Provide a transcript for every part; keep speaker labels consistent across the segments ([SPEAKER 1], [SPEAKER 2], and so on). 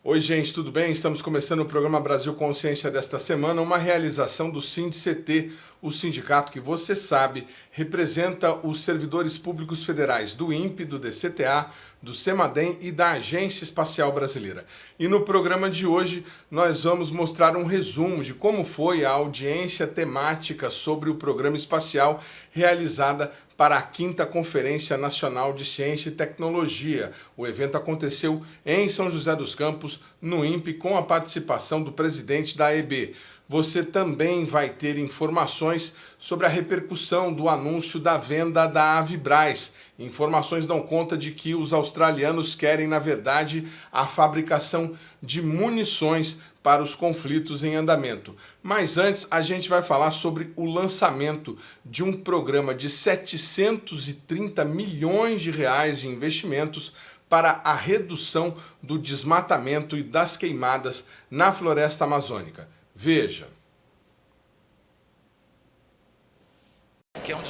[SPEAKER 1] Oi, gente, tudo bem? Estamos começando o programa Brasil Consciência desta semana, uma realização do SINDCT, o sindicato que você sabe representa os servidores públicos federais do INPE, do DCTA, do CEMADEM e da Agência Espacial Brasileira. E no programa de hoje nós vamos mostrar um resumo de como foi a audiência temática sobre o programa espacial realizada para a 5ª Conferência Nacional de Ciência e Tecnologia. O evento aconteceu em São José dos Campos, no INPE, com a participação do presidente da AEB. Você também vai ter informações sobre a repercussão do anúncio da venda da Avibraz. Informações dão conta de que os australianos querem, na verdade, a fabricação de munições para os conflitos em andamento. Mas antes, a gente vai falar sobre o lançamento de um programa de 730 milhões de reais de investimentos para a redução do desmatamento e das queimadas na floresta amazônica. Veja.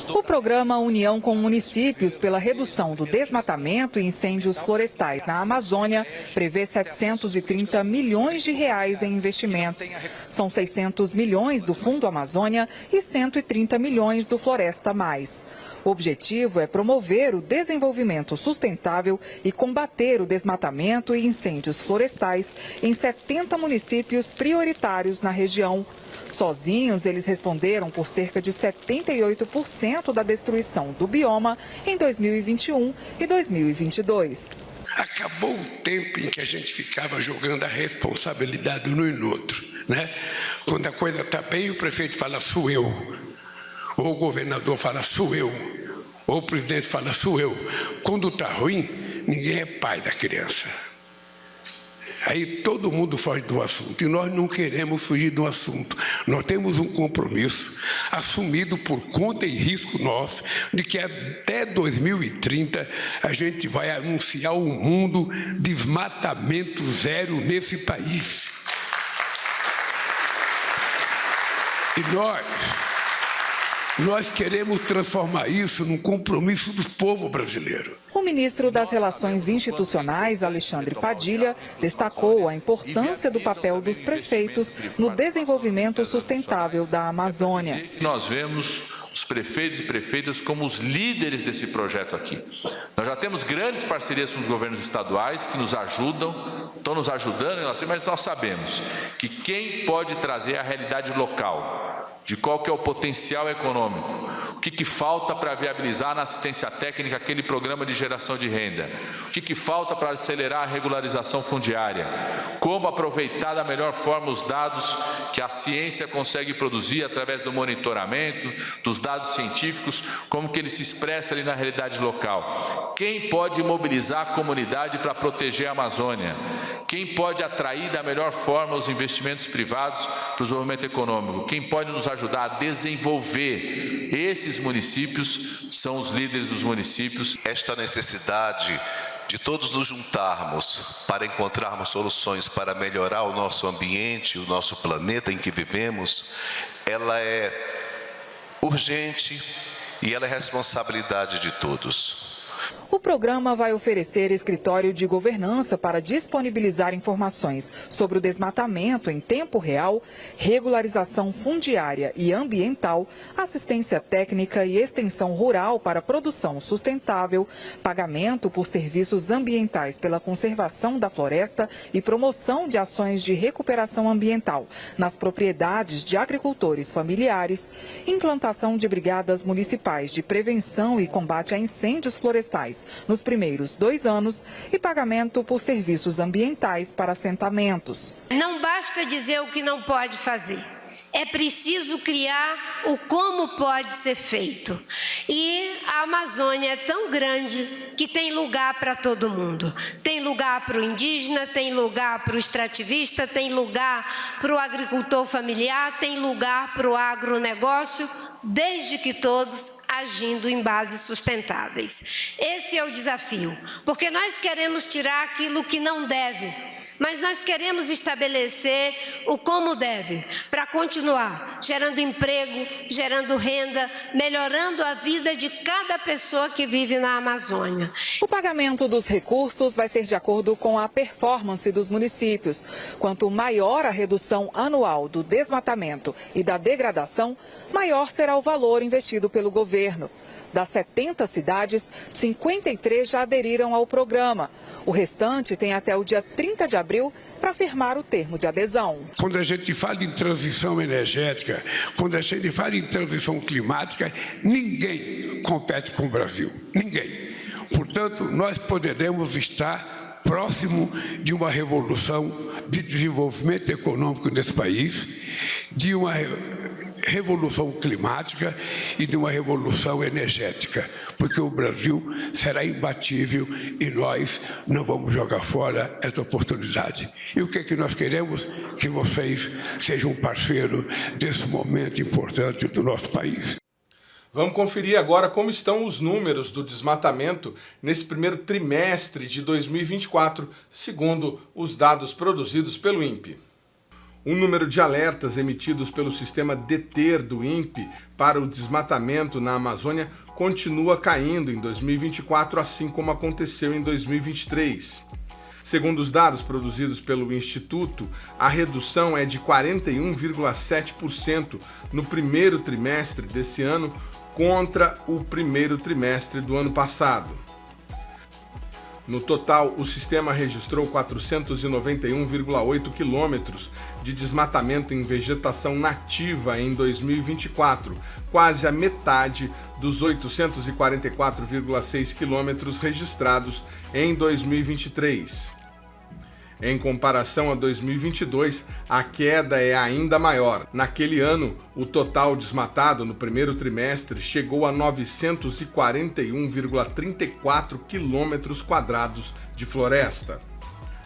[SPEAKER 2] O programa União com Municípios pela redução do desmatamento e incêndios florestais na Amazônia prevê 730 milhões de reais em investimentos. São 600 milhões do Fundo Amazônia e 130 milhões do Floresta Mais. O objetivo é promover o desenvolvimento sustentável e combater o desmatamento e incêndios florestais em 70 municípios prioritários na região. Sozinhos, eles responderam por cerca de 78% da destruição do bioma em 2021 e 2022.
[SPEAKER 3] Acabou o tempo em que a gente ficava jogando a responsabilidade no e no outro, né? Quando a coisa está bem, o prefeito fala, sou eu. Ou o governador fala, sou eu. Ou o presidente fala, sou eu. Quando está ruim, ninguém é pai da criança. Aí todo mundo foge do assunto, e nós não queremos fugir do assunto. Nós temos um compromisso assumido por conta e risco nosso, de que até 2030 a gente vai anunciar um mundo de desmatamento zero nesse país. E nós queremos transformar isso num compromisso do povo brasileiro.
[SPEAKER 2] O ministro das Relações Institucionais, Alexandre Padilha, destacou a importância do papel dos prefeitos no desenvolvimento sustentável da Amazônia.
[SPEAKER 4] Nós vemos os prefeitos e prefeitas como os líderes desse projeto aqui. Nós já temos grandes parcerias com os governos estaduais que nos ajudam, estão nos ajudando, mas nós sabemos que quem pode trazer a realidade local, de qual que é o potencial econômico, o que falta para viabilizar na assistência técnica aquele programa de geração de renda, o que falta para acelerar a regularização fundiária, como aproveitar da melhor forma os dados que a ciência consegue produzir através do monitoramento, dos dados científicos, como que ele se expressa ali na realidade local. Quem pode mobilizar a comunidade para proteger a Amazônia? Quem pode atrair da melhor forma os investimentos privados para o desenvolvimento econômico? Quem pode nos ajudar a desenvolver esses municípios são os líderes dos municípios.
[SPEAKER 5] Esta necessidade de todos nos juntarmos para encontrarmos soluções para melhorar o nosso ambiente, o nosso planeta em que vivemos, ela é urgente e ela é responsabilidade de todos.
[SPEAKER 2] O programa vai oferecer escritório de governança para disponibilizar informações sobre o desmatamento em tempo real, regularização fundiária e ambiental, assistência técnica e extensão rural para produção sustentável, pagamento por serviços ambientais pela conservação da floresta e promoção de ações de recuperação ambiental nas propriedades de agricultores familiares, implantação de brigadas municipais de prevenção e combate a incêndios florestais nos primeiros 2 anos e pagamento por serviços ambientais para assentamentos.
[SPEAKER 6] Não basta dizer o que não pode fazer. É preciso criar o como pode ser feito. E a Amazônia é tão grande que tem lugar para todo mundo. Tem lugar para o indígena, tem lugar para o extrativista, tem lugar para o agricultor familiar, tem lugar para o agronegócio, desde que todos agindo em bases sustentáveis. Esse é o desafio, porque nós queremos tirar aquilo que não deve. Mas nós queremos estabelecer o como deve, para continuar gerando emprego, gerando renda, melhorando a vida de cada pessoa que vive na Amazônia.
[SPEAKER 2] O pagamento dos recursos vai ser de acordo com a performance dos municípios. Quanto maior a redução anual do desmatamento e da degradação, maior será o valor investido pelo governo. Das 70 cidades, 53 já aderiram ao programa. O restante tem até o dia 30 de abril para firmar o termo de adesão.
[SPEAKER 3] Quando a gente fala em transição energética, quando a gente fala em transição climática, ninguém compete com o Brasil. Ninguém. Portanto, nós poderemos estar próximo de uma revolução de desenvolvimento econômico nesse país, de uma revolução climática e de uma revolução energética, porque o Brasil será imbatível e nós não vamos jogar fora essa oportunidade. E o que é que nós queremos? Que vocês sejam parceiros desse momento importante do nosso país.
[SPEAKER 1] Vamos conferir agora como estão os números do desmatamento nesse primeiro trimestre de 2024, segundo os dados produzidos pelo INPE. O número de alertas emitidos pelo sistema DETER do INPE para o desmatamento na Amazônia continua caindo em 2024, assim como aconteceu em 2023. Segundo os dados produzidos pelo Instituto, a redução é de 41,7% no primeiro trimestre desse ano contra o primeiro trimestre do ano passado. No total, o sistema registrou 491,8 quilômetros de desmatamento em vegetação nativa em 2024, quase a metade dos 844,6 quilômetros registrados em 2023. Em comparação a 2022, a queda é ainda maior. Naquele ano, o total desmatado no primeiro trimestre chegou a 941,34 quilômetros quadrados de floresta.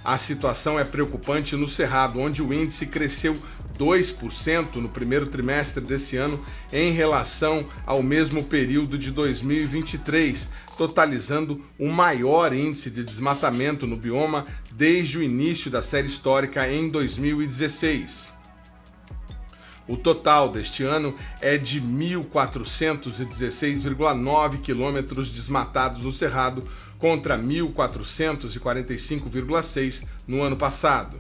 [SPEAKER 1] A situação é preocupante no Cerrado, onde o índice cresceu 2% no primeiro trimestre desse ano em relação ao mesmo período de 2023, totalizando o maior índice de desmatamento no bioma desde o início da série histórica em 2016. O total deste ano é de 1.416,9 quilômetros desmatados no Cerrado, contra 1.445,6 no ano passado.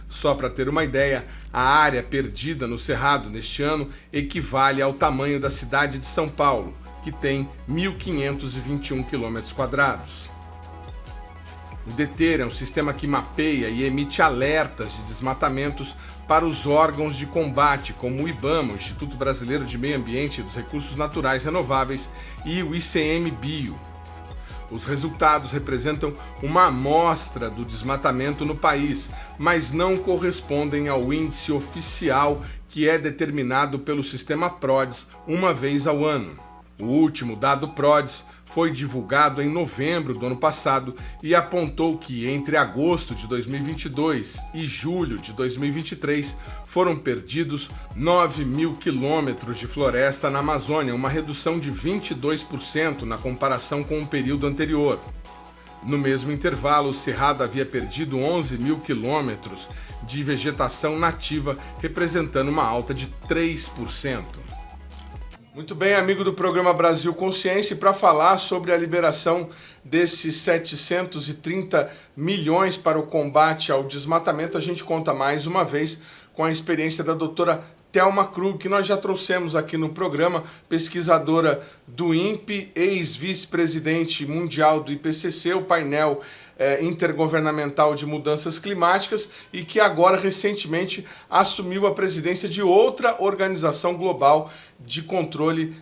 [SPEAKER 1] Só para ter uma ideia, a área perdida no Cerrado neste ano equivale ao tamanho da cidade de São Paulo, que tem 1.521 quilômetros quadrados. O DETER é um sistema que mapeia e emite alertas de desmatamentos para os órgãos de combate, como o IBAMA, o Instituto Brasileiro de Meio Ambiente e dos Recursos Naturais Renováveis, e o ICMBio. Os resultados representam uma amostra do desmatamento no país, mas não correspondem ao índice oficial que é determinado pelo sistema PRODES uma vez ao ano. O último dado PRODES foi divulgado em novembro do ano passado e apontou que entre agosto de 2022 e julho de 2023 foram perdidos 9.000 quilômetros de floresta na Amazônia, uma redução de 22% na comparação com o período anterior. No mesmo intervalo, o Cerrado havia perdido 11.000 quilômetros de vegetação nativa, representando uma alta de 3%. Muito bem, amigo do programa Brasil Consciência, para falar sobre a liberação desses 730 milhões para o combate ao desmatamento, a gente conta mais uma vez com a experiência da doutora Thelma Krug, que nós já trouxemos aqui no programa, pesquisadora do INPE, ex-vice-presidente mundial do IPCC, o painel intergovernamental de mudanças climáticas, e que agora recentemente assumiu a presidência de outra organização global de controle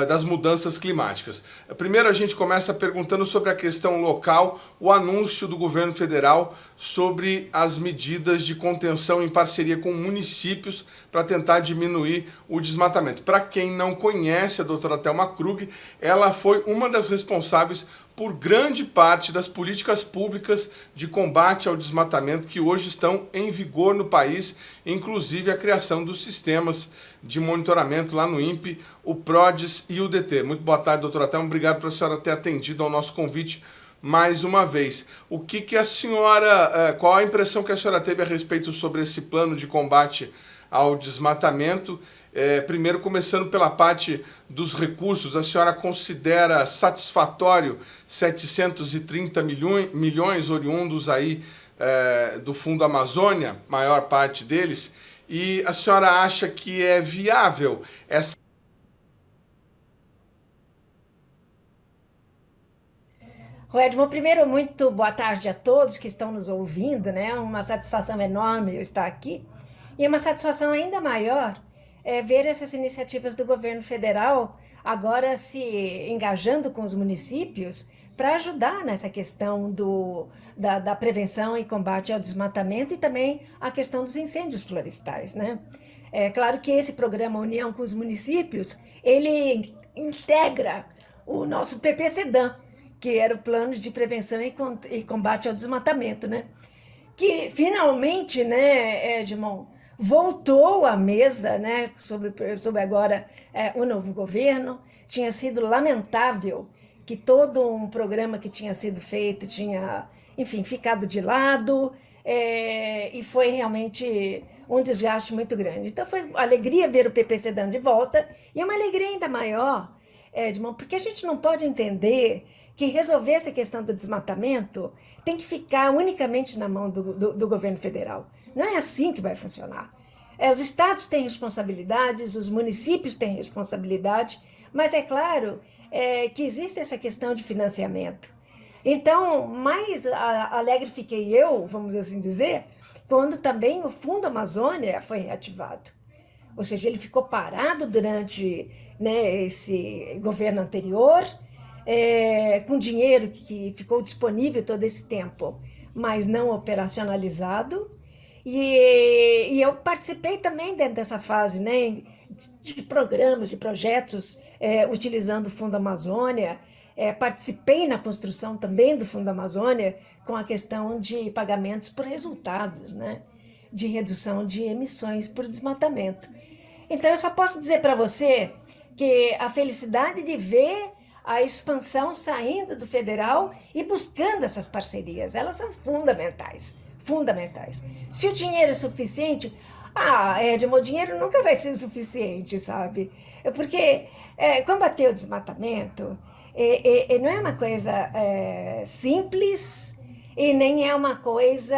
[SPEAKER 1] das mudanças climáticas. Primeiro a gente começa perguntando sobre a questão local, o anúncio do governo federal sobre as medidas de contenção em parceria com municípios para tentar diminuir o desmatamento. Para quem não conhece a doutora Thelma Krug, ela foi uma das responsáveis por grande parte das políticas públicas de combate ao desmatamento que hoje estão em vigor no país, inclusive a criação dos sistemas de monitoramento lá no INPE, o PRODES e o DETER. Muito boa tarde, doutora Thelma. Obrigado por a senhora ter atendido ao nosso convite mais uma vez. O que a senhora, qual a impressão que a senhora teve a respeito sobre esse plano de combate ao desmatamento? Primeiro, começando pela parte dos recursos, a senhora considera satisfatório 730 milhões oriundos aí do Fundo Amazônia, maior parte deles, e a senhora acha que é viável essa...
[SPEAKER 7] Edmo, primeiro, muito boa tarde a todos que estão nos ouvindo, né? Uma satisfação enorme eu estar aqui. E uma satisfação ainda maior ver essas iniciativas do governo federal agora se engajando com os municípios para ajudar nessa questão da prevenção e combate ao desmatamento e também a questão dos incêndios florestais, né? É claro que esse programa União com os Municípios, ele integra o nosso PPCDAM, que era o Plano de Prevenção e Combate ao Desmatamento, né? Que finalmente, né, Edmond, voltou à mesa, né, sobre agora o novo governo. Tinha sido lamentável que todo um programa que tinha sido feito tinha, enfim, ficado de lado, e foi realmente um desgaste muito grande. Então foi uma alegria ver o PPCDAM de volta, e uma alegria ainda maior, Edmond, porque a gente não pode entender que resolver essa questão do desmatamento tem que ficar unicamente na mão do governo federal. Não é assim que vai funcionar. Os estados têm responsabilidades, os municípios têm responsabilidade, mas é claro que existe essa questão de financiamento. Então, mais alegre fiquei eu, vamos assim dizer, quando também o Fundo Amazônia foi reativado. Ou seja, ele ficou parado durante, né, esse governo anterior, com dinheiro que ficou disponível todo esse tempo, mas não operacionalizado. E eu participei também dentro dessa fase, né, de programas, de projetos, utilizando o Fundo Amazônia. Participei na construção também do Fundo Amazônia com a questão de pagamentos por resultados, né, de redução de emissões por desmatamento. Então, eu só posso dizer para você que a felicidade de ver a expansão saindo do federal e buscando essas parcerias, elas são fundamentais, fundamentais. Se o dinheiro é suficiente, Edmo, o dinheiro nunca vai ser suficiente, sabe? Porque combater o desmatamento não é uma coisa simples e nem é uma coisa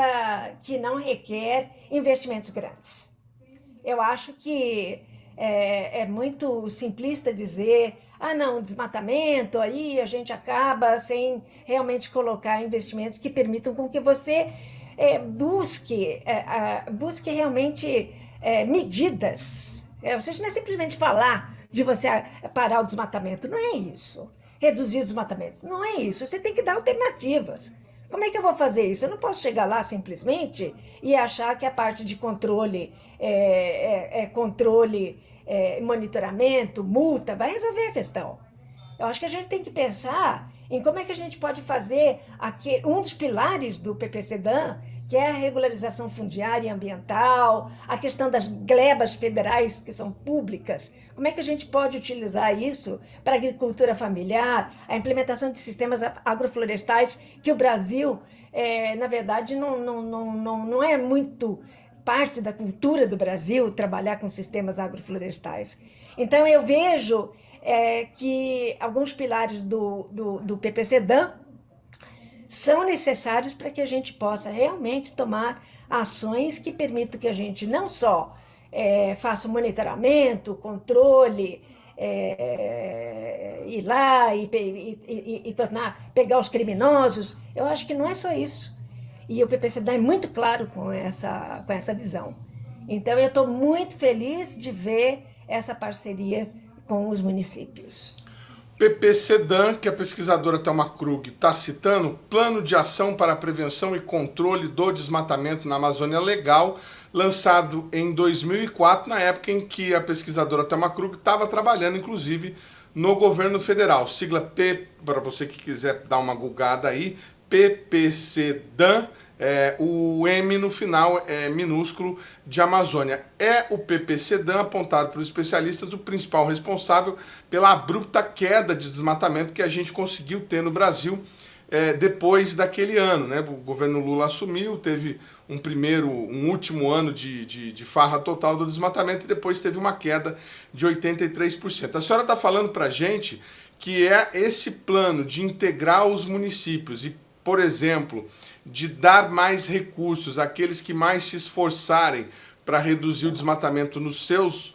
[SPEAKER 7] que não requer investimentos grandes. Eu acho que é muito simplista dizer não, desmatamento, aí a gente acaba sem realmente colocar investimentos que permitam com que você busque realmente medidas. Ou seja, não é simplesmente falar de você parar o desmatamento, não é isso. Reduzir o desmatamento, não é isso. Você tem que dar alternativas. Como é que eu vou fazer isso? Eu não posso chegar lá simplesmente e achar que a parte de controle, monitoramento, multa, vai resolver a questão. Eu acho que a gente tem que pensar em como é que a gente pode fazer um dos pilares do PPCDAM, que é a regularização fundiária e ambiental, a questão das glebas federais que são públicas. Como é que a gente pode utilizar isso para a agricultura familiar, a implementação de sistemas agroflorestais, que o Brasil, na verdade, não é muito parte da cultura do Brasil trabalhar com sistemas agroflorestais. Então, eu vejo que alguns pilares do PPCDAM são necessários para que a gente possa realmente tomar ações que permitam que a gente não só faça o monitoramento, controle, ir lá e pegar os criminosos. Eu acho que não é só isso. E o PPCDAM é muito claro com essa visão. Então, eu estou muito feliz de ver essa parceria com os municípios.
[SPEAKER 1] PPCDAM, que a pesquisadora Thelma Krug está citando, Plano de Ação para a Prevenção e Controle do Desmatamento na Amazônia Legal, lançado em 2004, na época em que a pesquisadora Thelma Krug estava trabalhando, inclusive, no governo federal. Sigla P, para você que quiser dar uma googada aí, PPCDAM, o M no final é minúsculo, de Amazônia. É o PPCDAM, apontado pelos especialistas, o principal responsável pela abrupta queda de desmatamento que a gente conseguiu ter no Brasil depois daquele ano, né? O governo Lula assumiu, teve um último ano de farra total do desmatamento e depois teve uma queda de 83%. A senhora está falando para a gente que é esse plano de integrar os municípios e, por exemplo, de dar mais recursos àqueles que mais se esforçarem para reduzir o desmatamento nos seus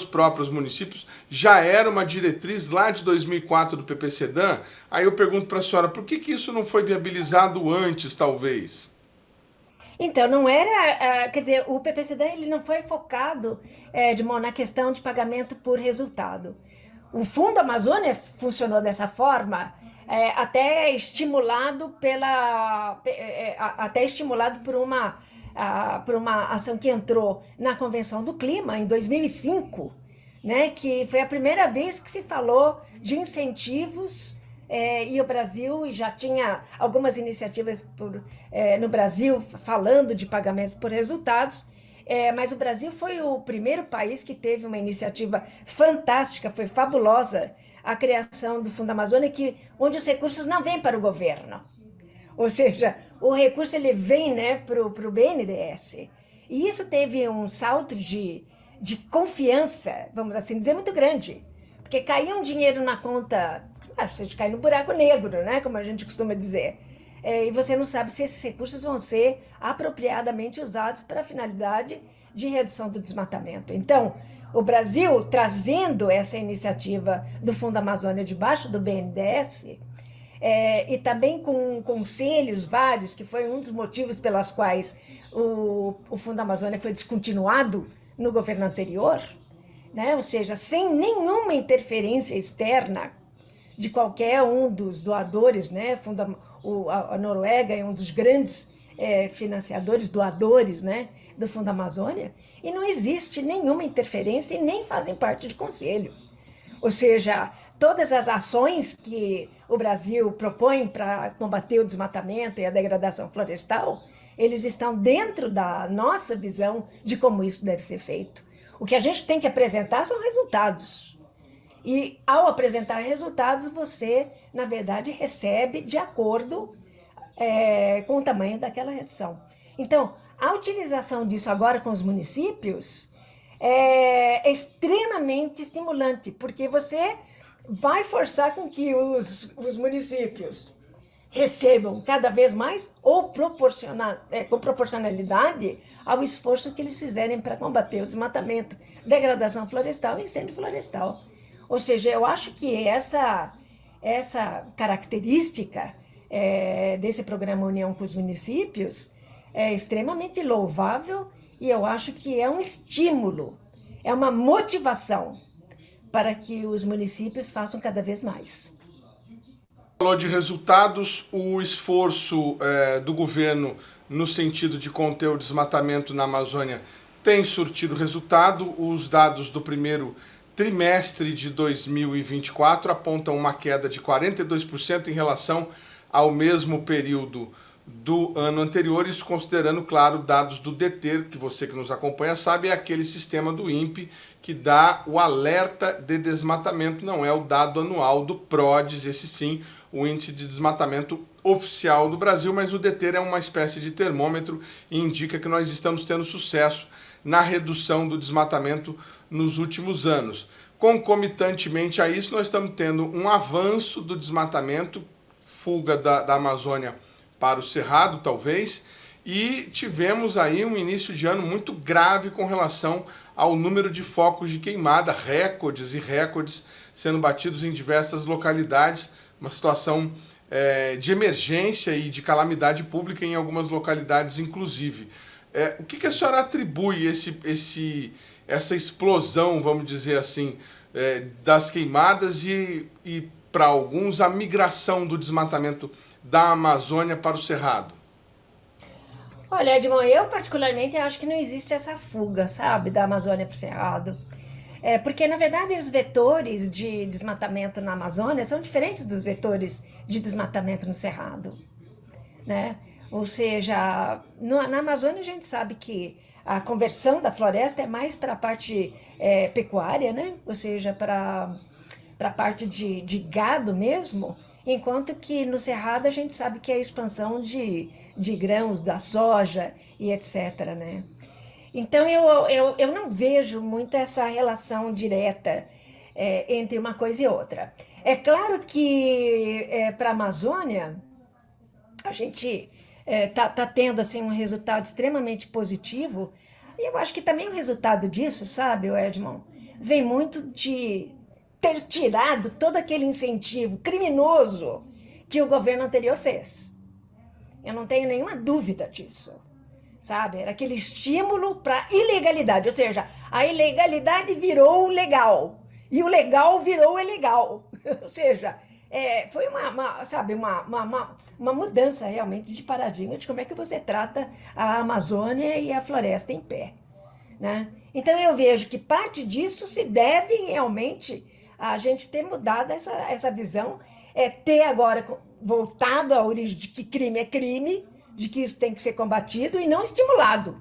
[SPEAKER 1] próprios municípios, já era uma diretriz lá de 2004 do PPCDAN. Aí eu pergunto para a senhora, por que isso não foi viabilizado antes, talvez?
[SPEAKER 7] Então, não era, quer dizer, o PPCDAN ele não foi focado na questão de pagamento por resultado. O Fundo Amazônia funcionou dessa forma, até estimulado por uma ação que entrou na Convenção do Clima em 2005, né, que foi a primeira vez que se falou de incentivos, e o Brasil já tinha algumas iniciativas no Brasil falando de pagamentos por resultados, mas o Brasil foi o primeiro país que teve uma iniciativa fantástica, foi fabulosa, a criação do Fundo Amazônia, onde os recursos não vêm para o governo. Ou seja, o recurso ele vem, né, para o BNDES. E isso teve um salto de confiança, vamos assim dizer, muito grande. Porque caía um dinheiro na conta, você cai no buraco negro, né, como a gente costuma dizer. E você não sabe se esses recursos vão ser apropriadamente usados para a finalidade de redução do desmatamento. Então, o Brasil, trazendo essa iniciativa do Fundo Amazônia debaixo do BNDES, e também com conselhos vários, que foi um dos motivos pelas quais o Fundo Amazônia foi descontinuado no governo anterior, né? Ou seja, sem nenhuma interferência externa de qualquer um dos doadores, né? A Noruega é um dos grandes financiadores, doadores, né, do Fundo Amazônia, e não existe nenhuma interferência e nem fazem parte de conselho. Ou seja, todas as ações que o Brasil propõe para combater o desmatamento e a degradação florestal, eles estão dentro da nossa visão de como isso deve ser feito. O que a gente tem que apresentar são resultados. E, ao apresentar resultados, você, na verdade, recebe de acordo com o tamanho daquela redução. Então, a utilização disso agora com os municípios é extremamente estimulante, porque você vai forçar com que os municípios recebam cada vez mais ou com proporcionalidade ao esforço que eles fizerem para combater o desmatamento, degradação florestal e incêndio florestal. Ou seja, eu acho que essa característica desse programa União com os Municípios é extremamente louvável e eu acho que é um estímulo, é uma motivação para que os municípios façam cada vez mais.
[SPEAKER 1] Falou de resultados, o esforço do governo no sentido de conter o desmatamento na Amazônia tem surtido resultado. Os dados do primeiro trimestre de 2024 apontam uma queda de 42% em relação ao mesmo período do ano anterior, isso considerando, claro, dados do DETER, que você que nos acompanha sabe, é aquele sistema do INPE que dá o alerta de desmatamento, não é o dado anual do PRODES, esse sim, o índice de desmatamento oficial do Brasil, mas o DETER é uma espécie de termômetro e indica que nós estamos tendo sucesso na redução do desmatamento nos últimos anos. Concomitantemente a isso, nós estamos tendo um avanço do desmatamento, fuga da Amazônia para o Cerrado, talvez, e tivemos aí um início de ano muito grave com relação ao número de focos de queimada, recordes e recordes sendo batidos em diversas localidades, uma situação de emergência e de calamidade pública em algumas localidades, inclusive. O que a senhora atribui essa explosão, vamos dizer assim, das queimadas e para alguns, a migração do desmatamento da Amazônia para o Cerrado?
[SPEAKER 7] Olha, Edmond, eu particularmente acho que não existe essa fuga, sabe, da Amazônia para o Cerrado. Porque, na verdade, os vetores de desmatamento na Amazônia são diferentes dos vetores de desmatamento no Cerrado, né? Ou seja, na Amazônia a gente sabe que a conversão da floresta é mais para a parte pecuária, né? Ou seja, para a parte de gado mesmo, enquanto que no Cerrado a gente sabe que é a expansão de grãos, da soja e etc., né? Então eu não vejo muito essa relação direta entre uma coisa e outra. É claro que para a Amazônia a gente tá tendo assim, um resultado extremamente positivo, e eu acho que também o resultado disso, sabe, Edmond, vem muito de ter tirado todo aquele incentivo criminoso que o governo anterior fez. Eu não tenho nenhuma dúvida disso, sabe? Era aquele estímulo para ilegalidade, ou seja, a ilegalidade virou legal e o legal virou ilegal. Ou seja, foi uma mudança realmente de paradigma de como é que você trata a Amazônia e a floresta em pé, né? Então eu vejo que parte disso se deve realmente a gente ter mudado essa visão, ter agora voltado à origem de que crime é crime, de que isso tem que ser combatido e não estimulado,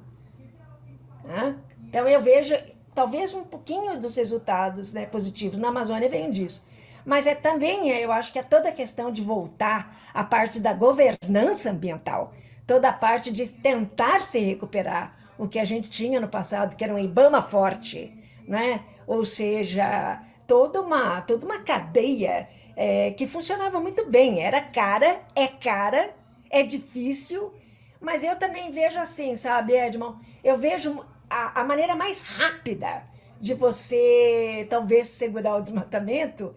[SPEAKER 7] né? Então eu vejo, talvez um pouquinho dos resultados, né, positivos na Amazônia venham disso. Mas também, eu acho que é toda a questão de voltar à parte da governança ambiental, toda a parte de tentar se recuperar o que a gente tinha no passado, que era um IBAMA forte, né? Ou seja, toda uma cadeia que funcionava muito bem. Era cara, é difícil, mas eu também vejo assim, sabe, Edmond? Eu vejo a maneira mais rápida de você, talvez, segurar o desmatamento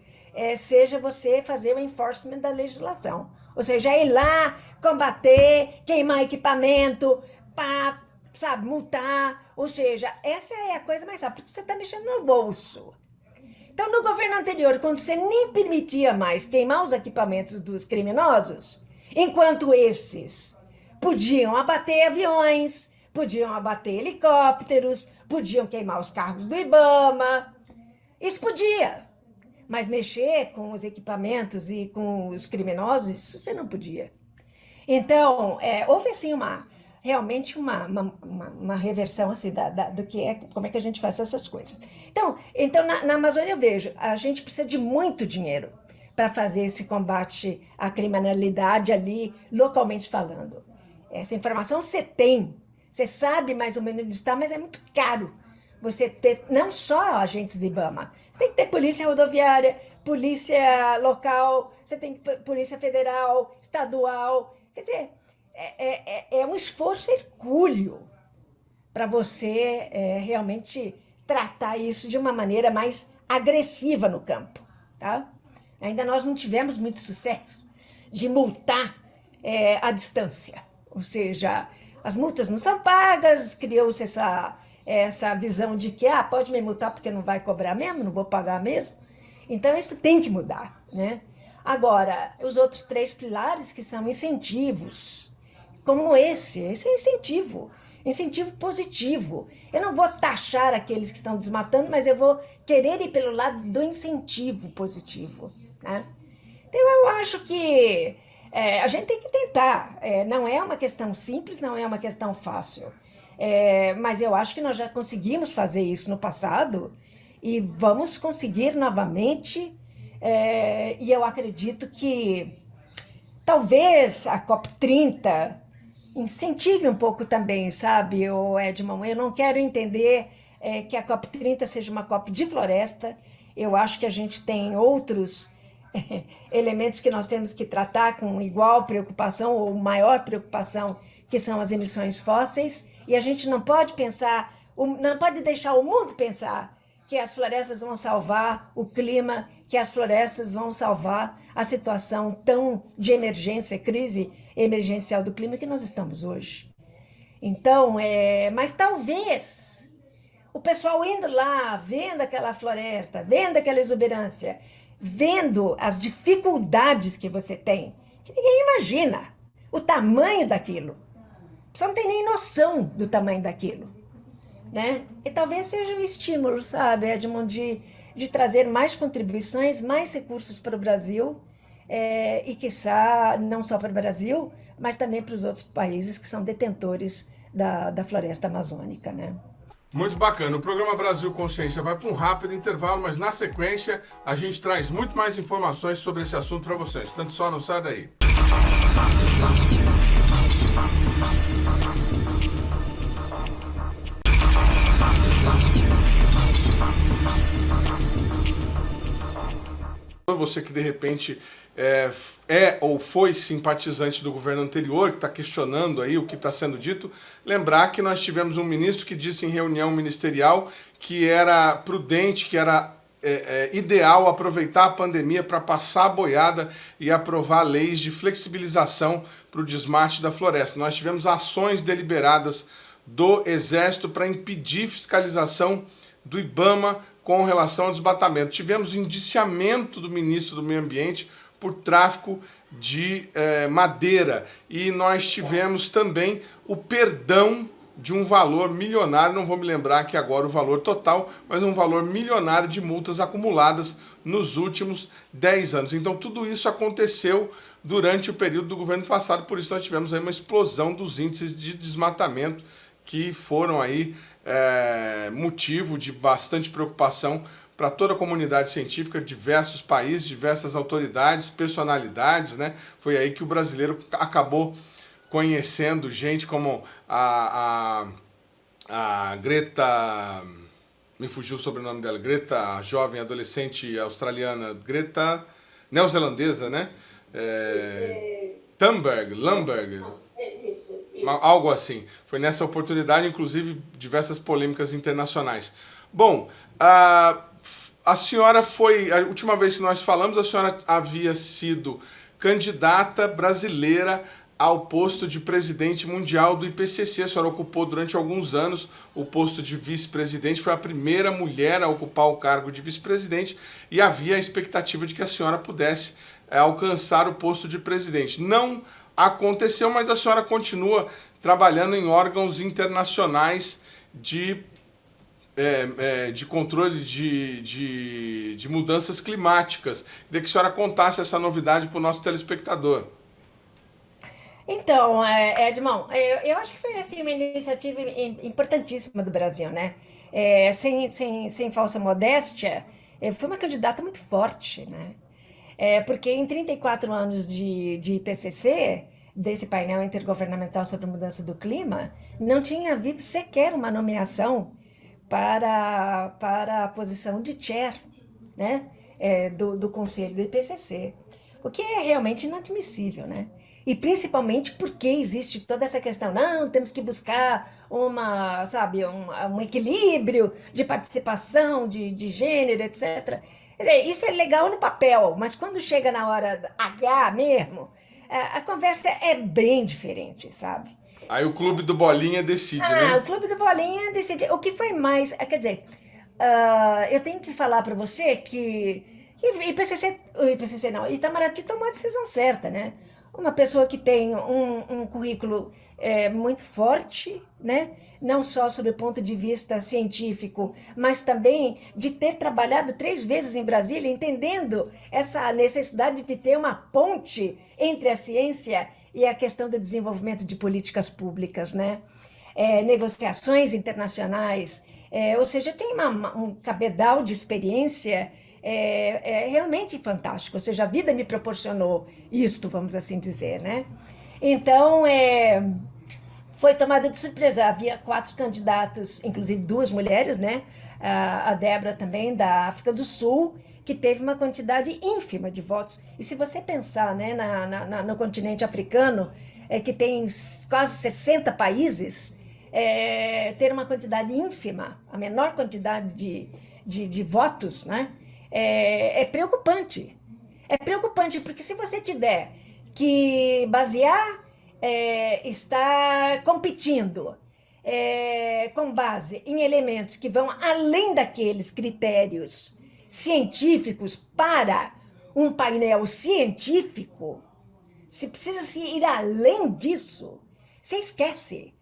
[SPEAKER 7] seja você fazer o enforcement da legislação. Ou seja, ir lá, combater, queimar equipamento, sabe, multar. Ou seja, essa é a coisa mais rápida, porque você está mexendo no bolso. Então, no governo anterior, quando você nem permitia mais queimar os equipamentos dos criminosos, enquanto esses podiam abater aviões, podiam abater helicópteros, podiam queimar os carros do IBAMA, isso podia. Mas mexer com os equipamentos e com os criminosos, isso você não podia. Então, houve assim realmente uma reversão assim, do que como é que a gente faz essas coisas. Então na Amazônia eu vejo, a gente precisa de muito dinheiro para fazer esse combate à criminalidade ali, localmente falando. Essa informação você tem, você sabe mais ou menos onde está, mas é muito caro você ter não só agentes do IBAMA, você tem que ter polícia rodoviária, polícia local, você tem que ter polícia federal, estadual, quer dizer, é um esforço hercúleo para você realmente tratar isso de uma maneira mais agressiva no campo, tá? Ainda nós não tivemos muito sucesso de multar à distância, ou seja, as multas não são pagas, criou-se essa visão de que pode me multar porque não vai cobrar mesmo, não vou pagar mesmo. Então isso tem que mudar, né? Agora, os outros 3 pilares que são incentivos, como esse é incentivo positivo. Eu não vou taxar aqueles que estão desmatando, mas eu vou querer ir pelo lado do incentivo positivo, né? Então eu acho que a gente tem que tentar. Não é uma questão simples, não é uma questão fácil. Mas eu acho que nós já conseguimos fazer isso no passado e vamos conseguir novamente. E eu acredito que talvez a COP30 incentive um pouco também, sabe, Edmond? Eu não quero entender que a COP30 seja uma COP de floresta. Eu acho que a gente tem outros elementos que nós temos que tratar com igual preocupação ou maior preocupação, que são as emissões fósseis. E a gente não pode não pode deixar o mundo pensar que as florestas vão salvar o clima, que as florestas vão salvar a situação tão de emergência, crise emergencial do clima que nós estamos hoje. Então, mas talvez o pessoal indo lá, vendo aquela floresta, vendo aquela exuberância, vendo as dificuldades que você tem, que ninguém imagina o tamanho daquilo. Você não tem nem noção do tamanho daquilo, né? E talvez seja um estímulo, sabe, Edmond, de trazer mais contribuições, mais recursos para o Brasil, e quiçá não só para o Brasil, mas também para os outros países que são detentores da floresta amazônica, né?
[SPEAKER 1] Muito bacana. O programa Brasil Consciência vai para um rápido intervalo, mas na sequência a gente traz muito mais informações sobre esse assunto para vocês. Tanto só não sai daí. Você que de repente é ou foi simpatizante do governo anterior, que está questionando aí o que está sendo dito, lembrar que nós tivemos um ministro que disse em reunião ministerial que era prudente, que era ideal aproveitar a pandemia para passar a boiada e aprovar leis de flexibilização para o desmate da floresta. Nós tivemos ações deliberadas do Exército para impedir fiscalização do IBAMA com relação ao desmatamento. Tivemos indiciamento do ministro do Meio Ambiente por tráfico de madeira. E nós tivemos também o perdão de um valor milionário, não vou me lembrar aqui agora o valor total, mas um valor milionário de multas acumuladas nos últimos 10 anos. Então tudo isso aconteceu durante o período do governo passado, por isso nós tivemos aí uma explosão dos índices de desmatamento que foram aí motivo de bastante preocupação para toda a comunidade científica, diversos países, diversas autoridades, personalidades, né? Foi aí que o brasileiro acabou conhecendo gente como a Greta, me fugiu o sobrenome dela, Greta, a jovem adolescente australiana, Greta, neozelandesa, né? Thunberg, algo assim. Foi nessa oportunidade, inclusive, diversas polêmicas internacionais. Bom, a senhora foi, a última vez que nós falamos, a senhora havia sido candidata brasileira ao posto de presidente mundial do IPCC. A senhora ocupou durante alguns anos o posto de vice-presidente, foi a primeira mulher a ocupar o cargo de vice-presidente e havia a expectativa de que a senhora pudesse alcançar o posto de presidente. Não aconteceu, mas a senhora continua trabalhando em órgãos internacionais de controle de mudanças climáticas. Queria que a senhora contasse essa novidade para o nosso telespectador.
[SPEAKER 7] Então, Edmond, eu acho que foi assim, uma iniciativa importantíssima do Brasil, né? Sem falsa modéstia, foi uma candidata muito forte, né? Porque em 34 anos de IPCC, desse painel intergovernamental sobre a mudança do clima, não tinha havido sequer uma nomeação para a posição de chair, né? Do Conselho do IPCC, o que é realmente inadmissível, né? E principalmente porque existe toda essa questão, não, temos que buscar um equilíbrio de participação, de gênero, etc. Isso é legal no papel, mas quando chega na hora H mesmo, a conversa é bem diferente, sabe?
[SPEAKER 1] Aí o Clube do Bolinha decide, né?
[SPEAKER 7] O Clube do Bolinha decide. O que foi mais... Quer dizer, eu tenho que falar para você que Itamaraty tomou a decisão certa, né? Uma pessoa que tem um currículo muito forte, né? Não só sob o ponto de vista científico, mas também de ter trabalhado 3 vezes em Brasília, entendendo essa necessidade de ter uma ponte entre a ciência e a questão do desenvolvimento de políticas públicas, né? Negociações internacionais, ou seja, tem um cabedal de experiência realmente fantástico, ou seja, a vida me proporcionou isto, vamos assim dizer, né? Então, foi tomado de surpresa, havia 4 candidatos, inclusive 2 mulheres, né? A Débora também, da África do Sul, que teve uma quantidade ínfima de votos. E se você pensar, né, no continente africano, que tem quase 60 países, ter uma quantidade ínfima, a menor quantidade de votos, né? É preocupante. É preocupante, porque se você tiver que basear, estar competindo com base em elementos que vão além daqueles critérios científicos para um painel científico, se precisa se ir além disso, você esquece.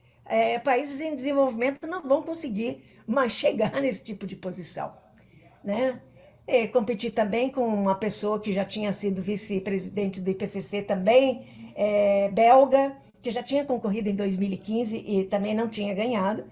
[SPEAKER 7] Países em desenvolvimento não vão conseguir mais chegar nesse tipo de posição, né? Competir também com uma pessoa que já tinha sido vice-presidente do IPCC também, belga, que já tinha concorrido em 2015 e também não tinha ganhado.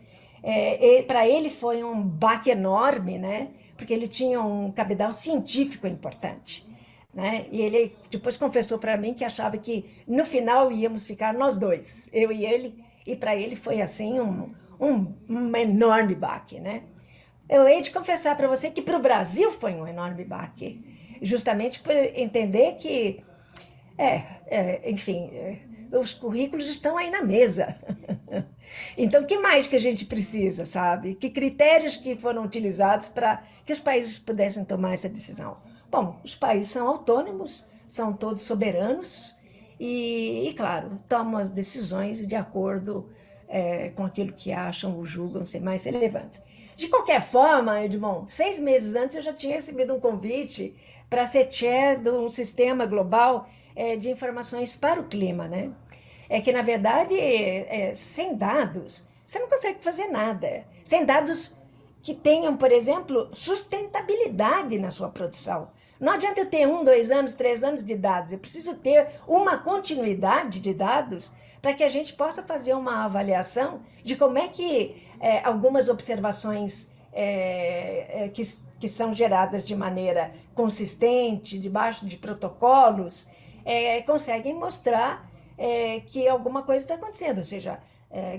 [SPEAKER 7] Para ele foi um baque enorme, né? Porque ele tinha um cabedal científico importante, né? E ele depois confessou para mim que achava que no final íamos ficar nós dois, eu e ele, e para ele foi assim um enorme baque, né? Eu hei de confessar para você que para o Brasil foi um enorme baque, justamente por entender que, enfim, os currículos estão aí na mesa. Então, o que mais que a gente precisa, sabe? Que critérios que foram utilizados para que os países pudessem tomar essa decisão? Bom, os países são autônomos, são todos soberanos e claro, tomam as decisões de acordo com aquilo que acham ou julgam ser mais relevantes. De qualquer forma, Edmond, 6 meses antes eu já tinha recebido um convite para ser chair de um sistema global de informações para o clima, né? É que, na verdade, sem dados, você não consegue fazer nada. Sem dados que tenham, por exemplo, sustentabilidade na sua produção. Não adianta eu ter 1, 2 anos, 3 anos de dados. Eu preciso ter uma continuidade de dados para que a gente possa fazer uma avaliação de como é que algumas observações que são geradas de maneira consistente, debaixo de protocolos, conseguem mostrar que alguma coisa está acontecendo, ou seja,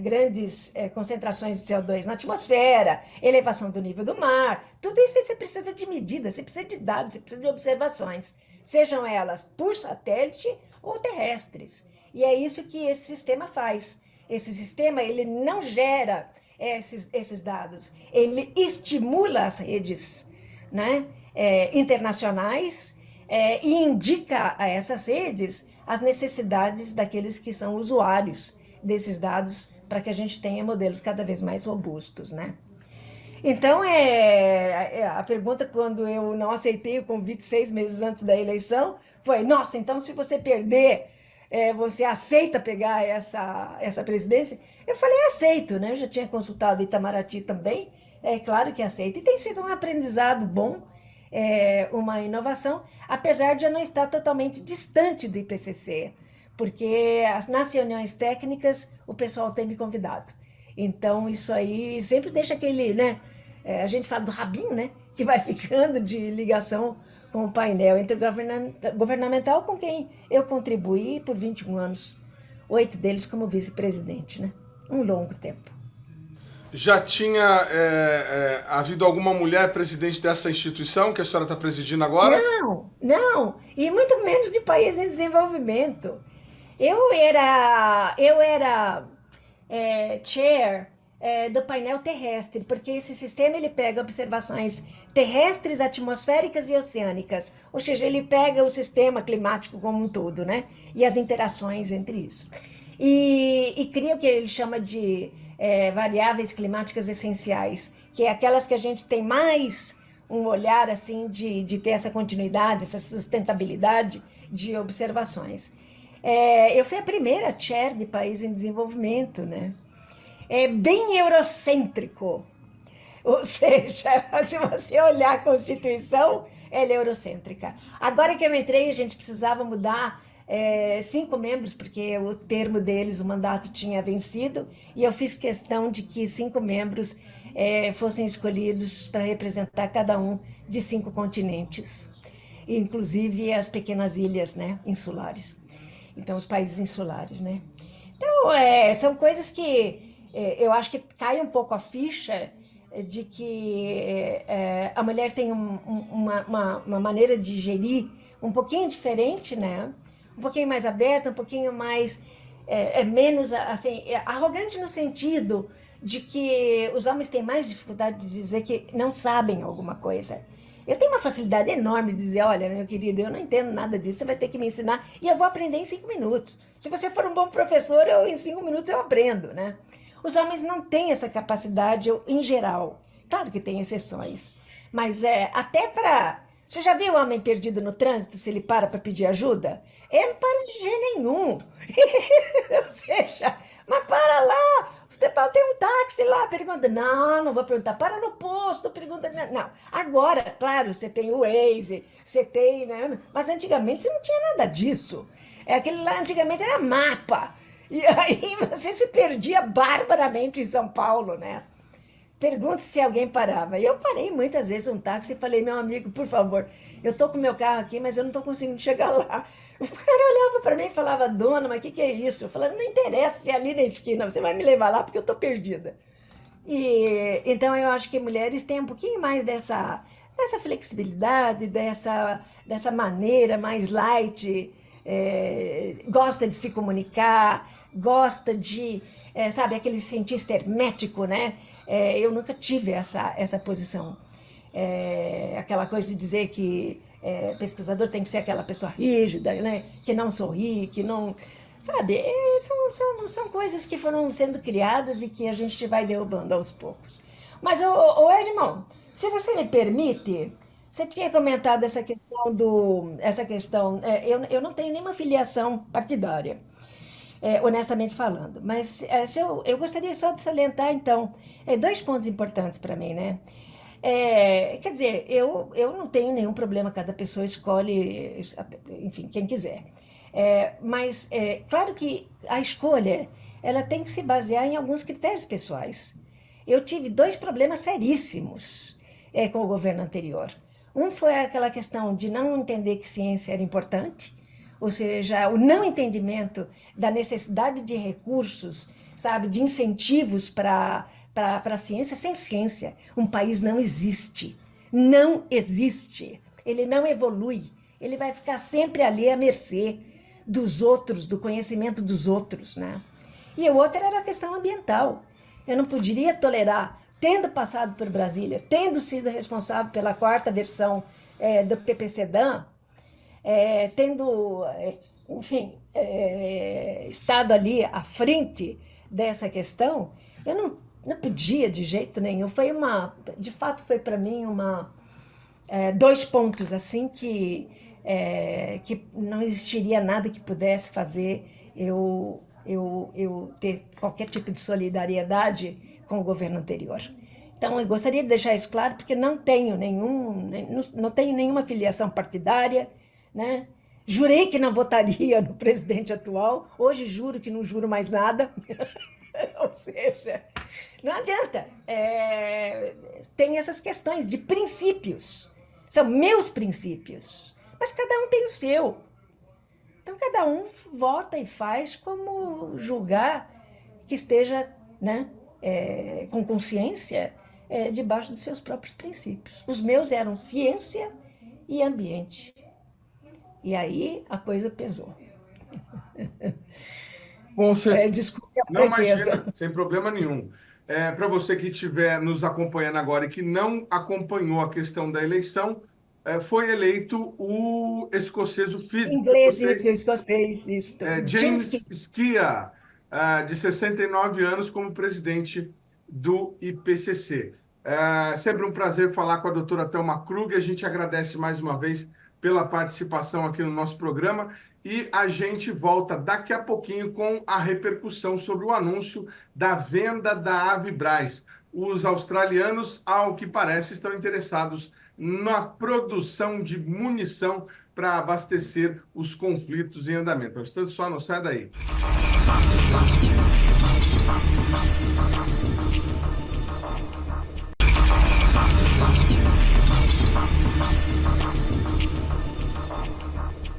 [SPEAKER 7] grandes concentrações de CO2 na atmosfera, elevação do nível do mar, tudo isso você precisa de medidas, você precisa de dados, você precisa de observações, sejam elas por satélite ou terrestres. E é isso que esse sistema faz. Esse sistema ele não gera esses dados, ele estimula as redes, né, internacionais e indica a essas redes as necessidades daqueles que são usuários desses dados para que a gente tenha modelos cada vez mais robustos, né? Então, a pergunta quando eu não aceitei o convite 6 meses antes da eleição foi, nossa, então se você perder, você aceita pegar essa presidência? Eu falei, aceito, né? Eu já tinha consultado Itamaraty também, claro que aceito. E tem sido um aprendizado bom, uma inovação, apesar de eu não estar totalmente distante do IPCC, porque nas reuniões técnicas o pessoal tem me convidado. Então, isso aí sempre deixa aquele, né? A gente fala do rabinho, né? Que vai ficando de ligação com o painel intergovernamental com quem eu contribuí por 21 anos, 8 deles como vice-presidente, né? Um longo tempo.
[SPEAKER 1] Já tinha havido alguma mulher presidente dessa instituição que a senhora está presidindo agora?
[SPEAKER 7] Não, e muito menos de país em desenvolvimento. Eu era chair do painel terrestre, porque esse sistema ele pega observações terrestres, atmosféricas e oceânicas, ou seja, ele pega o sistema climático como um todo, né? E as interações entre isso. E cria o que ele chama de variáveis climáticas essenciais, que é aquelas que a gente tem mais um olhar assim de ter essa continuidade, essa sustentabilidade de observações. Eu fui a primeira chair de país em desenvolvimento, né? Bem eurocêntrico, ou seja, se você olhar a Constituição, ela é eurocêntrica. Agora que eu entrei, a gente precisava mudar 5 membros, porque o termo deles, o mandato tinha vencido, e eu fiz questão de que 5 membros fossem escolhidos para representar cada um de 5 continentes, inclusive as pequenas ilhas, né, insulares. Então, os países insulares, né? Então, são coisas que eu acho que cai um pouco a ficha de que a mulher tem uma maneira de gerir um pouquinho diferente, né? Um pouquinho mais aberta, um pouquinho mais, menos, assim, arrogante no sentido de que os homens têm mais dificuldade de dizer que não sabem alguma coisa. Eu tenho uma facilidade enorme de dizer, olha, meu querido, eu não entendo nada disso, você vai ter que me ensinar e eu vou aprender em 5 minutos. Se você for um bom professor, em 5 minutos eu aprendo, né? Os homens não têm essa capacidade em geral. Claro que tem exceções, mas até para... Você já viu o homem perdido no trânsito, se ele para pedir ajuda? Ele não para de jeito nenhum. Ou seja, mas para lá, tem um táxi lá, pergunta, não vou perguntar, para no posto, pergunta, não. Agora, claro, você tem o Waze, você tem, né? Mas antigamente você não tinha nada disso. Aquele lá antigamente era mapa. E aí você se perdia barbaramente em São Paulo, né? Pergunto se alguém parava. Eu parei muitas vezes um táxi e falei, meu amigo, por favor, eu tô com meu carro aqui, mas eu não tô conseguindo chegar lá. O cara olhava para mim e falava, dona, mas o que é isso? Eu falava, não interessa se é ali na esquina, você vai me levar lá porque eu tô perdida. E então eu acho que mulheres têm um pouquinho mais dessa flexibilidade, dessa maneira mais light, gosta de se comunicar, gosta de, sabe, aquele cientista hermético, né? Eu nunca tive essa posição. Aquela coisa de dizer que pesquisador tem que ser aquela pessoa rígida, né? Que não sorri, que não... Sabe, são coisas que foram sendo criadas e que a gente vai derrubando aos poucos. Mas, Edmond, se você me permite, você tinha comentado essa questão, eu não tenho nenhuma filiação partidária, honestamente falando, mas eu gostaria só de salientar, então, 2 pontos importantes para mim, né? Quer dizer, eu não tenho nenhum problema, cada pessoa escolhe, enfim, quem quiser. Mas claro que a escolha ela tem que se basear em alguns critérios pessoais. Eu tive 2 problemas seríssimos com o governo anterior. Um foi aquela questão de não entender que ciência era importante, ou seja, o não entendimento da necessidade de recursos, sabe, de incentivos para a ciência. Sem ciência, um país não existe. Não existe. Ele não evolui. Ele vai ficar sempre ali à mercê dos outros, do conhecimento dos outros, né? E o outro era a questão ambiental. Eu não poderia tolerar, tendo passado por Brasília, tendo sido responsável pela 4ª versão do PPCDAN, tendo, enfim, estado ali à frente dessa questão, eu não podia de jeito nenhum. De fato, foi para mim 2 pontos assim que não existiria nada que pudesse fazer eu ter qualquer tipo de solidariedade com o governo anterior. Então, eu gostaria de deixar isso claro, porque não tenho nenhuma filiação partidária, né? Jurei que não votaria no presidente atual, hoje juro que não juro mais nada. Ou seja, não adianta. Tem essas questões de princípios, são meus princípios, mas cada um tem o seu. Então, cada um vota e faz como julgar que esteja, né, com consciência debaixo dos seus próprios princípios. Os meus eram ciência e ambiente. E aí a coisa pesou.
[SPEAKER 1] Bom, você...
[SPEAKER 7] Desculpe a
[SPEAKER 1] Não,
[SPEAKER 7] franqueza.
[SPEAKER 1] imagina, sem problema nenhum. Para você que estiver nos acompanhando agora e que não acompanhou a questão da eleição, foi eleito o escocês, o físico
[SPEAKER 7] Inglês, isso, escocês, isso.
[SPEAKER 1] James Skia, de 69 anos, como presidente do IPCC. Sempre um prazer falar com a doutora Thelma Krug. A gente agradece mais uma vez pela participação aqui no nosso programa e a gente volta daqui a pouquinho com a repercussão sobre o anúncio da venda da Avibraz. Os australianos, ao que parece, estão interessados na produção de munição para abastecer os conflitos em andamento. Então, só não sai daí.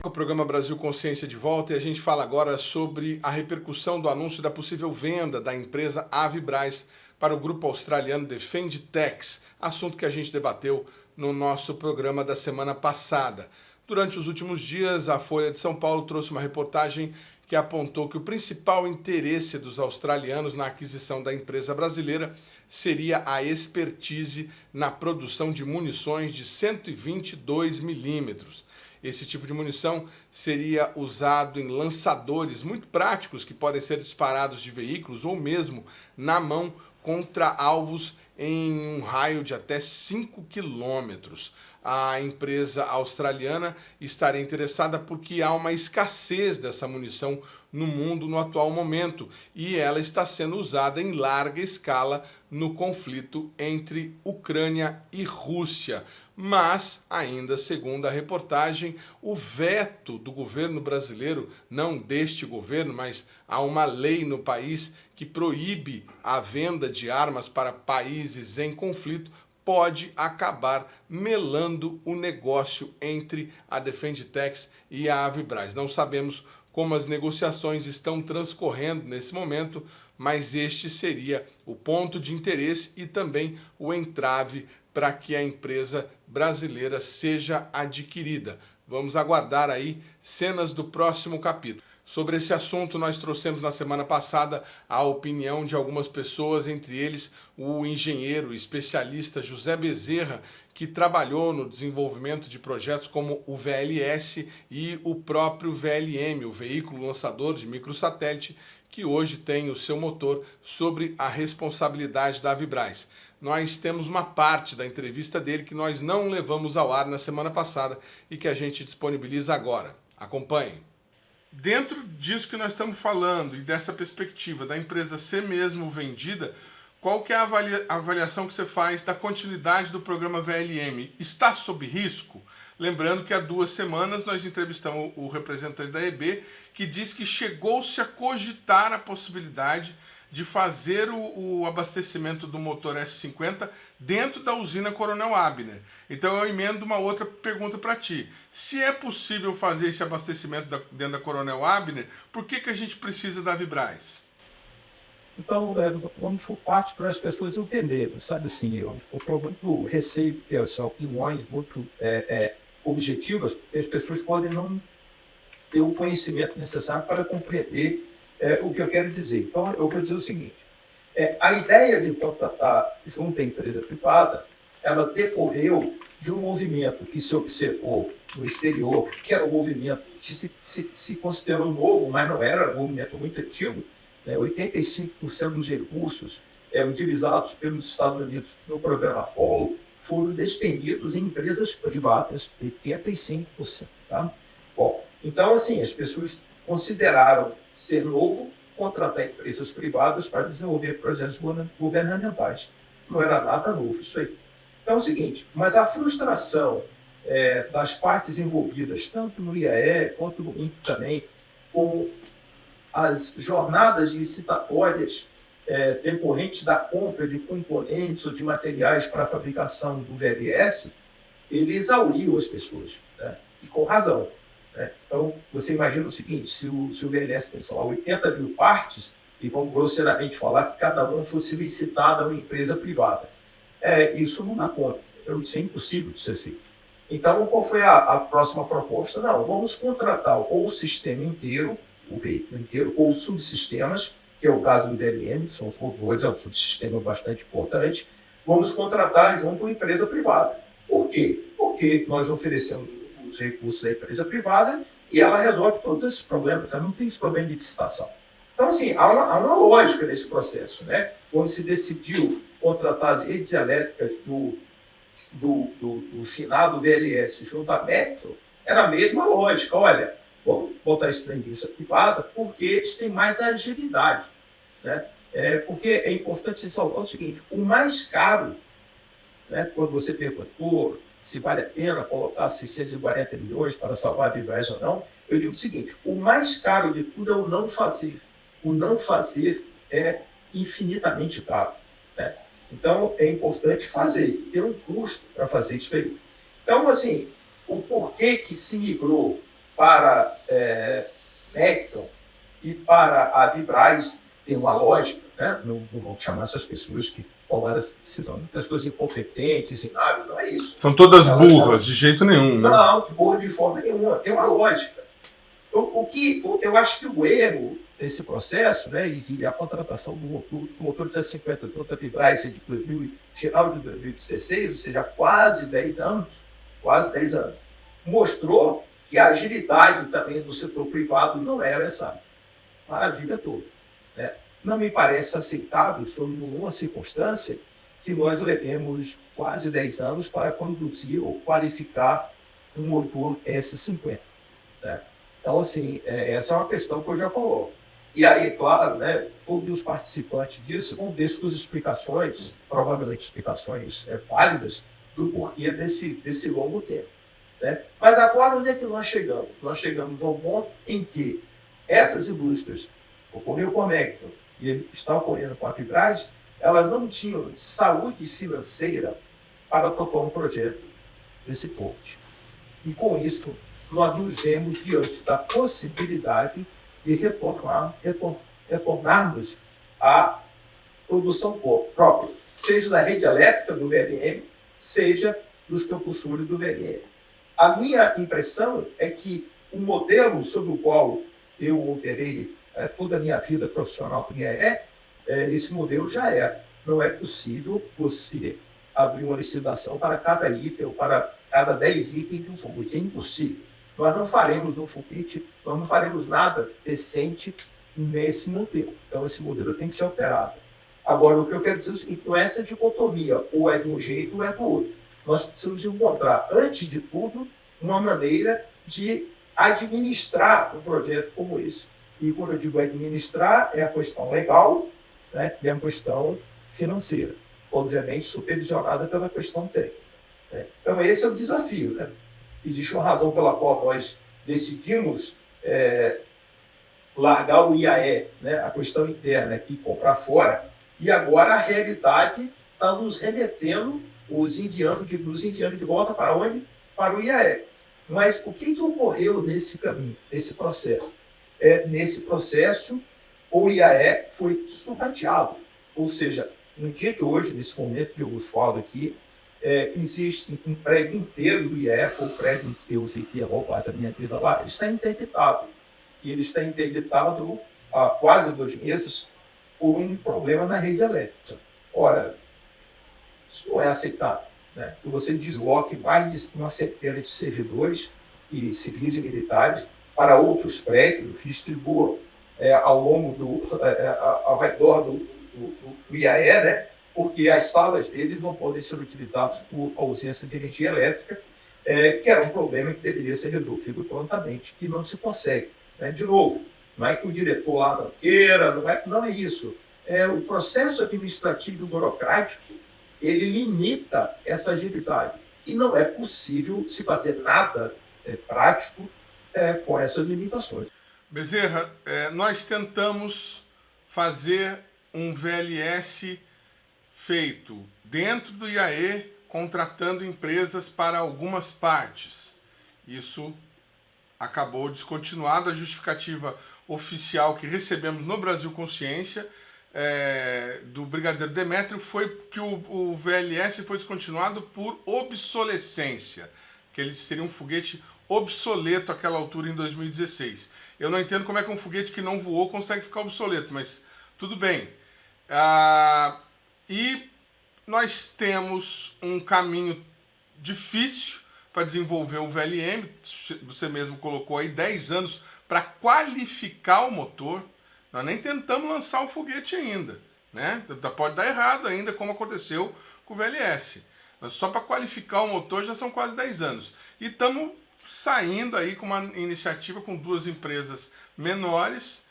[SPEAKER 1] O programa Brasil Consciência de volta e a gente fala agora sobre a repercussão do anúncio da possível venda da empresa Avibraz para o grupo australiano Defendtex, assunto que a gente debateu no nosso programa da semana passada. Durante os últimos dias, a Folha de São Paulo trouxe uma reportagem que apontou que o principal interesse dos australianos na aquisição da empresa brasileira seria a expertise na produção de munições de 122 milímetros. Esse tipo de munição seria usado em lançadores muito práticos que podem ser disparados de veículos ou mesmo na mão contra alvos em um raio de até 5 quilômetros. a empresa australiana estaria interessada porque há uma escassez dessa munição no mundo no atual momento e ela está sendo usada em larga escala no conflito entre Ucrânia e Rússia. Mas, ainda segundo a reportagem, o veto do governo brasileiro, não deste governo, mas há uma lei no país que proíbe a venda de armas para países em conflito, pode acabar melando o negócio entre a Defendtex e a Avibraz. Não sabemos como as negociações estão transcorrendo nesse momento, mas este seria o ponto de interesse e também o entrave para que a empresa brasileira seja adquirida. Vamos aguardar aí cenas do próximo capítulo. Sobre esse assunto, nós trouxemos na semana passada a opinião de algumas pessoas, entre eles o engenheiro especialista José Bezerra, que trabalhou no desenvolvimento de projetos como o VLS e o próprio VLM, o veículo lançador de microsatélite, que hoje tem o seu motor sobre a responsabilidade da Avibraz. Nós temos uma parte da entrevista dele que nós não levamos ao ar na semana passada e que a gente disponibiliza agora. Acompanhem. Dentro disso que nós estamos falando e dessa perspectiva da empresa ser mesmo vendida, qual que é a avaliação que você faz da continuidade do programa VLM? Está sob risco? Lembrando que há 2 semanas nós entrevistamos o representante da EB, que diz que chegou-se a cogitar a possibilidade de fazer o abastecimento do motor S50 dentro da usina Coronel Abner. Então eu emendo uma outra pergunta para ti. Se é possível fazer esse abastecimento dentro da Coronel Abner, por que a gente precisa da Avibraz?
[SPEAKER 8] Então, vamos por parte para as pessoas entenderem, sabe assim, o problema do receio são opiniões muito objetivas, porque as pessoas podem não ter o conhecimento necessário para compreender o que eu quero dizer. Então, eu vou dizer o seguinte, a ideia de contratar junto à empresa privada, ela decorreu de um movimento que se observou no exterior, que era um movimento que se considerou novo, mas não era um movimento muito antigo. 85% dos recursos utilizados pelos Estados Unidos no programa Apollo foram despendidos em empresas privadas, 85%. Tá? Bom, então, assim, as pessoas consideraram ser novo contratar empresas privadas para desenvolver projetos governamentais. Não era nada novo isso aí. Então é o seguinte, mas a frustração das partes envolvidas, tanto no IAE quanto no INPE também, com as jornadas licitatórias decorrentes da compra de componentes ou de materiais para a fabricação do VLS, ele exauriu as pessoas, né? E com razão. Então, você imagina o seguinte, se o VLS tem, sei lá, 80 mil partes, e vamos grosseiramente falar que cada uma fosse licitada a uma empresa privada. Isso não dá conta, isso é impossível de ser feito. Então, qual foi a próxima proposta? Não, vamos contratar ou o sistema inteiro, o veículo inteiro, ou subsistemas, que é o caso do VLM, são os motores, é um subsistema bastante importante, vamos contratar junto a uma empresa privada. Por quê? Porque nós oferecemos os recursos da empresa privada e ela resolve todos esses problemas, ela não tem esse problema de licitação. Então, assim, há uma lógica nesse processo, né? Quando se decidiu contratar as redes elétricas do finado VLS junto à Metro, era a mesma lógica. Olha, vamos botar isso na indústria privada porque eles têm mais agilidade, né? Porque é importante ressaltar o seguinte, o mais caro, né, quando você perguntou se vale a pena colocar 640 milhões para salvar a Avibraz ou não, eu digo o seguinte, o mais caro de tudo é o não fazer. O não fazer é infinitamente caro, né? Então, é importante fazer, ter um custo para fazer isso aí. Então, assim, o porquê que se migrou para Necton e para a Avibraz tem uma lógica, né? Não vamos chamar essas pessoas que tomaram essa decisão, muitas pessoas incompetentes, não é isso.
[SPEAKER 1] São todas burras, de jeito nenhum, né?
[SPEAKER 8] Não, burra de forma nenhuma, tem uma lógica. Eu acho que o erro desse processo, né, e a contratação do motor de 150 tanto a Avibraz de final de 2016, ou seja, quase 10 anos, mostrou que a agilidade também do setor privado não era essa maravilha toda, né? Não me parece aceitável, sob nenhuma circunstância, que nós levemos quase 10 anos para conduzir ou qualificar um motor S50. Né? Então, assim, essa é uma questão que eu já coloco. E aí, claro, né, todos os participantes disso vão ter suas explicações, provavelmente explicações válidas, do porquê desse longo tempo. Né? Mas agora, onde é que nós chegamos? Nós chegamos ao ponto em que essas indústrias, ocorreu com a Mecton e está ocorrendo com a Fibras, elas não tinham saúde financeira para tocar um projeto desse porte. E com isso, nós nos vemos diante da possibilidade de retornarmos à produção própria, seja da rede elétrica do VLM, seja dos propulsores do VLM. A minha impressão é que o modelo sobre o qual eu operei toda a minha vida profissional do IAE, esse modelo já é. Não é possível você abrir uma licitação para cada item ou para cada 10 itens de um foguete. É impossível. Nós não faremos um foguete, nós não faremos nada decente nesse modelo. Então, esse modelo tem que ser alterado. Agora, o que eu quero dizer é o seguinte, não é essa dicotomia, ou é de um jeito ou é do outro. Nós precisamos encontrar, antes de tudo, uma maneira de administrar um projeto como esse. E quando eu digo administrar, é a questão legal, né, e a questão financeira, obviamente supervisionada pela questão técnica. Né? Então, esse é o desafio. Né? Existe uma razão pela qual nós decidimos largar o IAE, né, a questão interna aqui, comprar fora, e agora a realidade está nos remetendo, nos enviando de volta para onde? Para o IAE. Mas o que ocorreu nesse caminho, nesse processo? Nesse processo, o IAE foi sucateado, ou seja, no dia de hoje, nesse momento que eu vos falo aqui, existe um prédio inteiro do IAE, o prédio que eu sei que é roubar da minha vida lá, ele está interditado. E ele está interditado há quase 2 meses por um problema na rede elétrica. Ora, isso não é aceitável, né? Que você desloque mais de uma centena de servidores e civis e militares para outros prédios, distribua ao redor do IAE, né? Porque as salas dele não podem ser utilizadas por ausência de energia elétrica, que era um problema que deveria ser resolvido prontamente, e não se consegue. Né? De novo, não é que o diretor lá não queira, não é isso. O processo administrativo e burocrático, ele limita essa agilidade. E não é possível se fazer nada prático com essas limitações.
[SPEAKER 1] Bezerra, nós tentamos fazer um VLS feito dentro do IAE, contratando empresas para algumas partes. Isso acabou descontinuado. A justificativa oficial que recebemos no Brasil Consciência do Brigadeiro Demétrio foi que o VLS foi descontinuado por obsolescência, que ele seria um foguete obsoleto àquela altura em 2016. Eu não entendo como é que um foguete que não voou consegue ficar obsoleto, mas tudo bem. E nós temos um caminho difícil para desenvolver o VLM, você mesmo colocou aí 10 anos para qualificar o motor. Nós nem tentamos lançar o foguete ainda, né? Pode dar errado ainda, como aconteceu com o VLS. Mas só para qualificar o motor já são quase 10 anos. E estamos saindo aí com uma iniciativa com 2 empresas menores,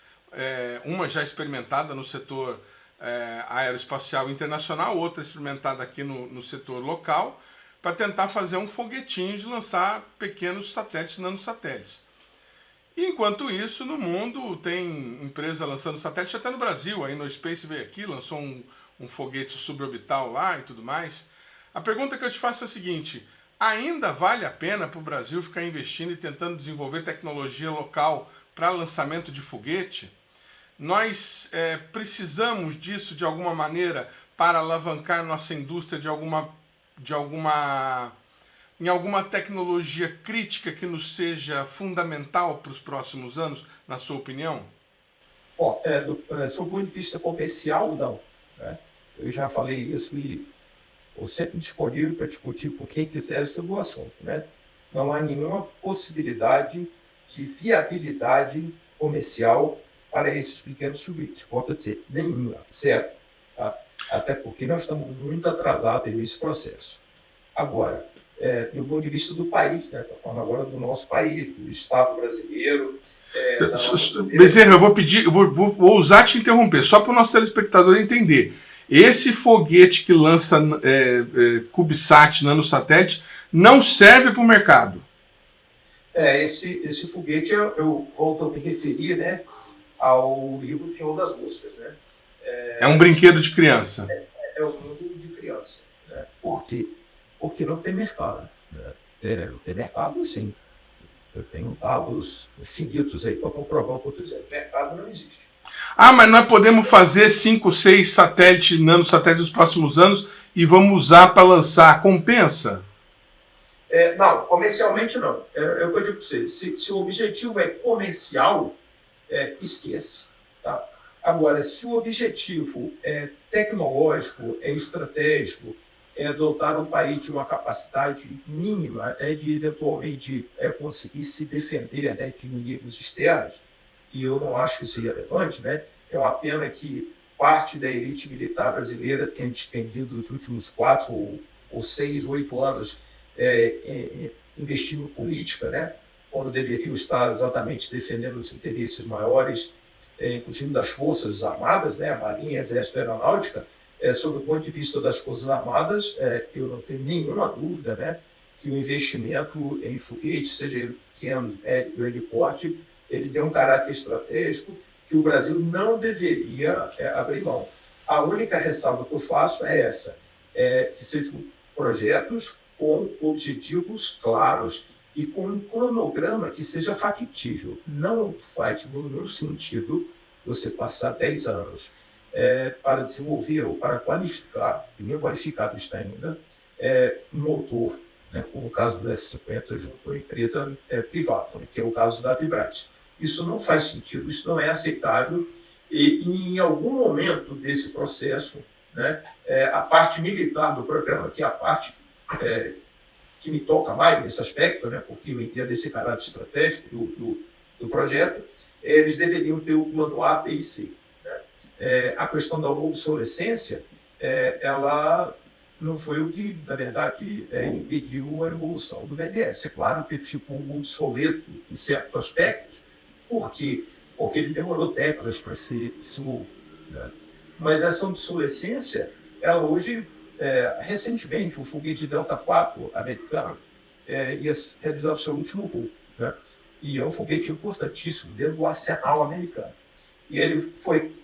[SPEAKER 1] uma já experimentada no setor aeroespacial internacional, outra experimentada aqui no setor local, para tentar fazer um foguetinho de lançar pequenos satélites, nanosatélites. E enquanto isso, no mundo tem empresa lançando satélite, até no Brasil, aí no Space veio aqui, lançou um foguete suborbital lá e tudo mais. A pergunta que eu te faço é a seguinte: ainda vale a pena para o Brasil ficar investindo e tentando desenvolver tecnologia local para lançamento de foguete? Nós precisamos disso de alguma maneira para alavancar nossa indústria em alguma tecnologia crítica que nos seja fundamental para os próximos anos, na sua opinião?
[SPEAKER 8] Bom, sob o ponto de vista comercial, não. Né? Eu já falei isso e estou sempre disponível para discutir com quem quiser sobre o assunto. Né? Não há nenhuma possibilidade de viabilidade comercial para esses pequenos foguetes. Pode dizer, nenhuma, certo? Tá? até porque nós estamos muito atrasados nesse processo. Agora, do ponto de vista do país, né? Estou falando agora do nosso país, do Estado brasileiro.
[SPEAKER 1] Bezerra, eu vou pedir, vou ousar te interromper, só para o nosso telespectador entender. Esse foguete que lança CubeSat, nanosatélite, não serve para o mercado.
[SPEAKER 8] Esse foguete, eu volto a me referir, né, ao livro Senhor das Moscas, né?
[SPEAKER 1] É um brinquedo de criança.
[SPEAKER 8] É um mundo de criança. Né? Por quê? Porque não tem mercado. Né? Tem mercado, sim. Eu tenho dados infinitos aí para comprovar o que eu estou dizendo. O mercado não existe.
[SPEAKER 1] Mas nós podemos fazer 5, 6 satélites, nanosatélites nos próximos anos e vamos usar para lançar. Compensa?
[SPEAKER 8] Não, comercialmente não. É o que eu digo para você. Se o objetivo é comercial, esqueça. Tá? Agora, se o objetivo é tecnológico, é estratégico, é dotar um país de uma capacidade mínima de eventualmente conseguir se defender, né, de inimigos externos, e eu não acho que isso é relevante, né? É uma pena que parte da elite militar brasileira tenha despendido os últimos 4 ou 6, 8 anos investindo em política, né? Quando deveriam estar exatamente defendendo os interesses maiores, inclusive das Forças Armadas, né? Marinha, Exército e Aeronáutica. Sob o ponto de vista das Forças Armadas, eu não tenho nenhuma dúvida, né, que o investimento em foguetes, seja ele pequeno, médio, grande porte, ele tem um caráter estratégico que o Brasil não deveria abrir mão. A única ressalva que eu faço é essa, que sejam projetos com objetivos claros e com um cronograma que seja factível. Não faz nenhum sentido você passar 10 anos para desenvolver ou para qualificar, e nem qualificado está ainda, um motor, né, como o caso do S50 junto com a empresa privada, que é o caso da Vibrat. Isso não faz sentido, isso não é aceitável, e em algum momento desse processo, né, a parte militar do programa, que é a parte que me toca mais nesse aspecto, né, porque eu entendo esse caráter estratégico do projeto, eles deveriam ter o plano A, B e C. A questão da obsolescência, ela não foi o que, na verdade, impediu a evolução do BNDES. É claro que ele ficou obsoleto em certos aspectos. Por quê? Porque ele demorou décadas para ser desenvolvido. Né? Mas essa obsolescência, ela hoje, recentemente, o foguete Delta IV americano ia realizar o seu último voo. Né? E é um foguete importantíssimo dentro do arsenal americano. E ele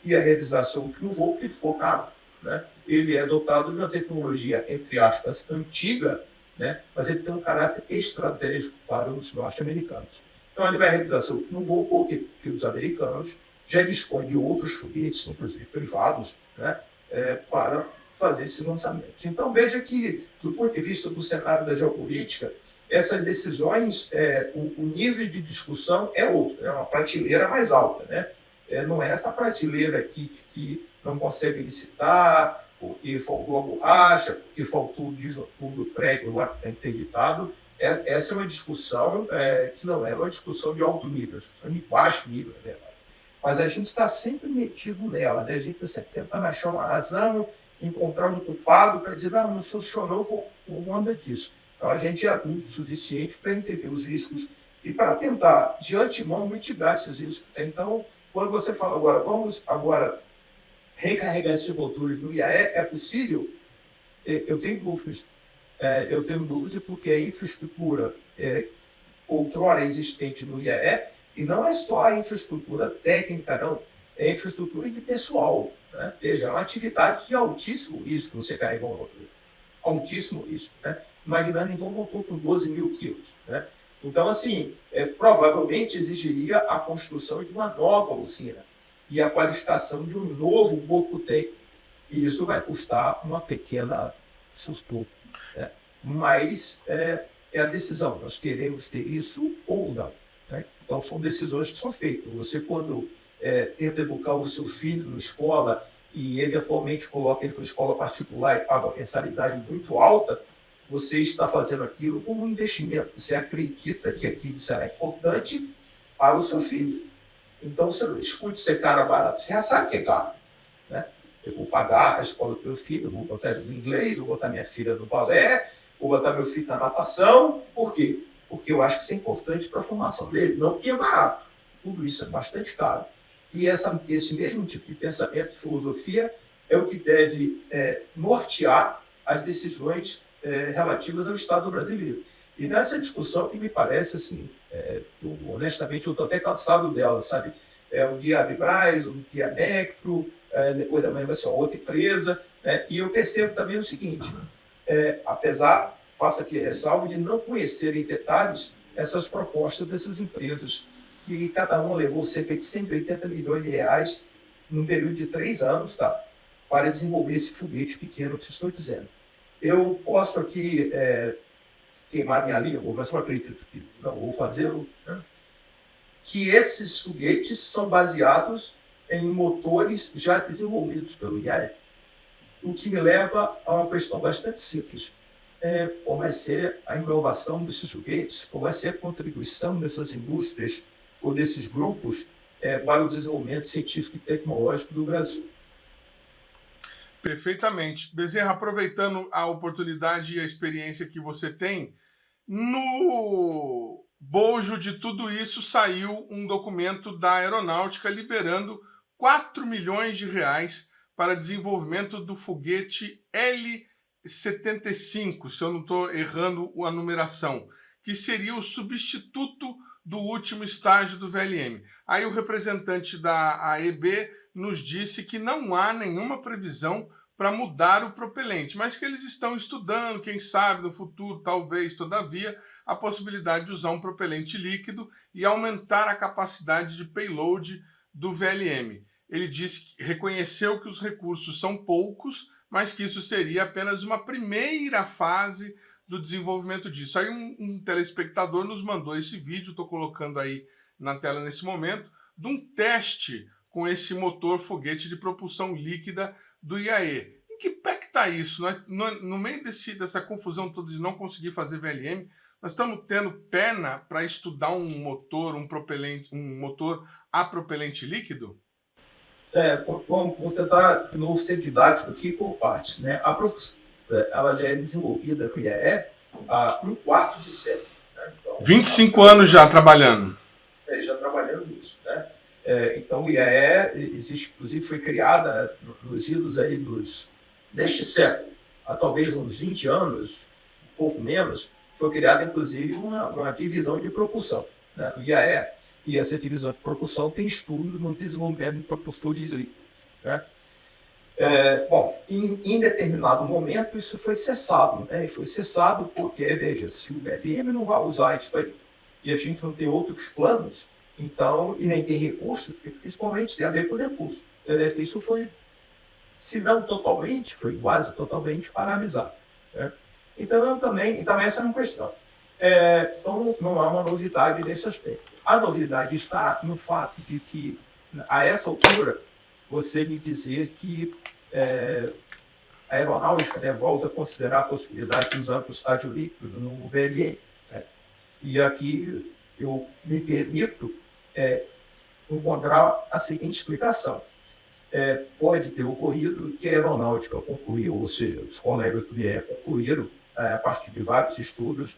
[SPEAKER 8] ia realizar seu último voo, que ficou caro. Né? Ele é dotado de uma tecnologia, entre aspas, antiga, né? Mas ele tem um caráter estratégico para os norte-americanos. Então ele vai realizar seu último voo, porque os americanos já dispõem de outros foguetes, inclusive privados, né? Para fazer esse lançamento. Então veja que, do ponto de vista do cenário da geopolítica, essas decisões, o nível de discussão é outro, é uma prateleira mais alta, né? Não é essa prateleira aqui que não consegue licitar, porque faltou a borracha, porque faltou o disjuntor do prédio lá que está interditado. Essa é uma discussão que não é uma discussão de alto nível, é uma discussão de baixo nível, na verdade. Mas a gente está sempre metido nela, né? A gente está tentando achar uma razão, encontrar um culpado para dizer, não funcionou por conta disso. Então a gente é adulto o suficiente para entender os riscos e para tentar, de antemão, mitigar esses riscos. Então, quando você fala agora, vamos agora recarregar esses motores no IAE, é possível? Eu tenho dúvidas. Eu tenho dúvidas porque a infraestrutura outrora existente no IAE, e não é só a infraestrutura técnica, não, é a infraestrutura de pessoal. Né? Veja, é uma atividade de altíssimo risco você carregar um motor. Altíssimo risco. Né? Imaginando então um motor com 12 mil quilos. Né? Então, assim, provavelmente exigiria a construção de uma nova usina e a qualificação de um novo corpo técnico. E isso vai custar uma pequena susto. Né? Mas é a decisão, nós queremos ter isso ou não. Né? Então, são decisões que são feitas. Você, quando tenta educar o seu filho na escola e, eventualmente, coloca ele para escola particular e paga uma mensalidade muito alta, você está fazendo aquilo como um investimento. Você acredita que aquilo será importante para o seu filho. Então, você não escute ser caro ou barato. Você já sabe que é caro. Né? Eu vou pagar a escola do meu filho, eu vou botar ele no inglês, vou botar minha filha no balé, vou botar meu filho na natação. Por quê? Porque eu acho que isso é importante para a formação dele, não porque é barato. Tudo isso é bastante caro. E esse mesmo tipo de pensamento, de filosofia, é o que deve nortear as decisões relativas ao Estado brasileiro. E nessa discussão que me parece, assim, honestamente, eu estou até cansado dela, sabe? Um dia a Vibraz, um dia a Nectro, depois da manhã vai ser uma outra empresa. E eu percebo também o seguinte, apesar, faço aqui ressalvo, de não conhecer em detalhes essas propostas dessas empresas, que cada uma levou cerca de 180 milhões de reais num período de 3 anos, tá? Para desenvolver esse foguete pequeno que estou dizendo. Eu posso aqui queimar minha língua, mas eu acredito que não vou fazê-lo, né? Que esses foguetes são baseados em motores já desenvolvidos pelo IAE. O que me leva a uma questão bastante simples. Qual vai ser a inovação desses foguetes? Qual vai ser a contribuição dessas indústrias ou desses grupos para o desenvolvimento científico e tecnológico do Brasil?
[SPEAKER 1] Perfeitamente. Bezerra, aproveitando a oportunidade e a experiência que você tem, no bojo de tudo isso saiu um documento da Aeronáutica liberando 4 milhões de reais para desenvolvimento do foguete L-75, se eu não estou errando a numeração, que seria o substituto do último estágio do VLM. Aí o representante da AEB nos disse que não há nenhuma previsão para mudar o propelente, mas que eles estão estudando, quem sabe no futuro, talvez, todavia, a possibilidade de usar um propelente líquido e aumentar a capacidade de payload do VLM. Ele disse que reconheceu que os recursos são poucos, mas que isso seria apenas uma primeira fase do desenvolvimento disso. Aí um telespectador nos mandou esse vídeo, estou colocando aí na tela nesse momento, de um teste com esse motor foguete de propulsão líquida do IAE. Em que pé que está isso? No meio dessa confusão toda de não conseguir fazer VLM, nós estamos tendo perna para estudar um motor, um motor a propelente líquido?
[SPEAKER 8] Vamos tentar de novo ser didático aqui por partes, né? A propulsão, ela já é desenvolvida com o IAE há 1/4 de século. Né? Então,
[SPEAKER 1] 25 anos já trabalhando.
[SPEAKER 8] Já trabalhando nisso, né? Então, o IAE existe, inclusive, foi criada nos idos aí deste século, há talvez uns 20 anos, um pouco menos, foi criada, inclusive, uma divisão de propulsão, né, do IAE. E essa divisão de propulsão tem estudo no desenvolvimento de propulsores líquidos, né? Bom, em determinado momento isso foi cessado, né? E foi cessado porque, veja, se o VLM não vai usar isso aí e a gente não tem outros planos, então, e nem tem recurso, principalmente tem a ver com recurso. Isso foi, se não totalmente, foi quase totalmente paralisado, né? Então essa é uma questão. Então, não há uma novidade nesse aspecto. A novidade está no fato de que, a essa altura, você me dizer que a aeronáutica, né, volta a considerar a possibilidade de usar o estágio líquido no VLM. Né? E aqui eu me permito encontrar a seguinte explicação. Pode ter ocorrido que a aeronáutica concluiu, ou seja, os colegas do IE concluíram, a partir de vários estudos,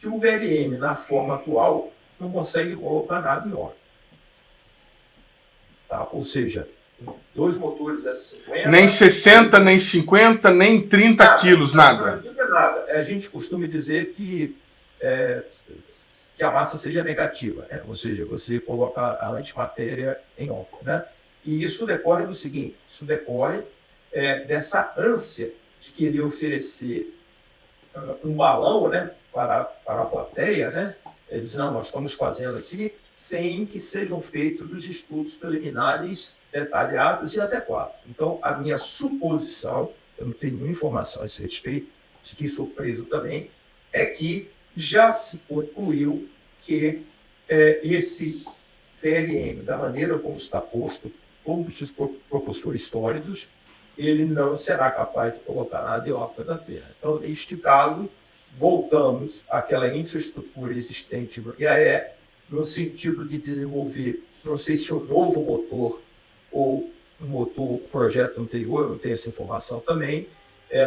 [SPEAKER 8] que o VLM, na forma atual, não consegue colocar nada em órbita. Tá? Ou seja, 2 motores S50...
[SPEAKER 1] Nem 60, nem 50, nem 30 quilos, nada.
[SPEAKER 8] Não é nada. A gente costuma dizer que a massa seja negativa, né? Ou seja, você coloca a antimatéria em órbita, né? E isso decorre do seguinte, isso decorre dessa ânsia de querer oferecer um balão, né, para a plateia, né? Eles, não, nós estamos fazendo aqui sem que sejam feitos os estudos preliminares detalhados e adequados. Então, a minha suposição, eu não tenho nenhuma informação a esse respeito, fiquei surpreso também, é que já se concluiu que esse VLM, da maneira como está posto, com os propulsores sólidos, ele não será capaz de colocar nada em órbita da Terra. Então, neste caso, voltamos àquela infraestrutura existente no IAE, no sentido de desenvolver, não sei se um novo motor ou um outro projeto anterior, eu tenho essa informação também,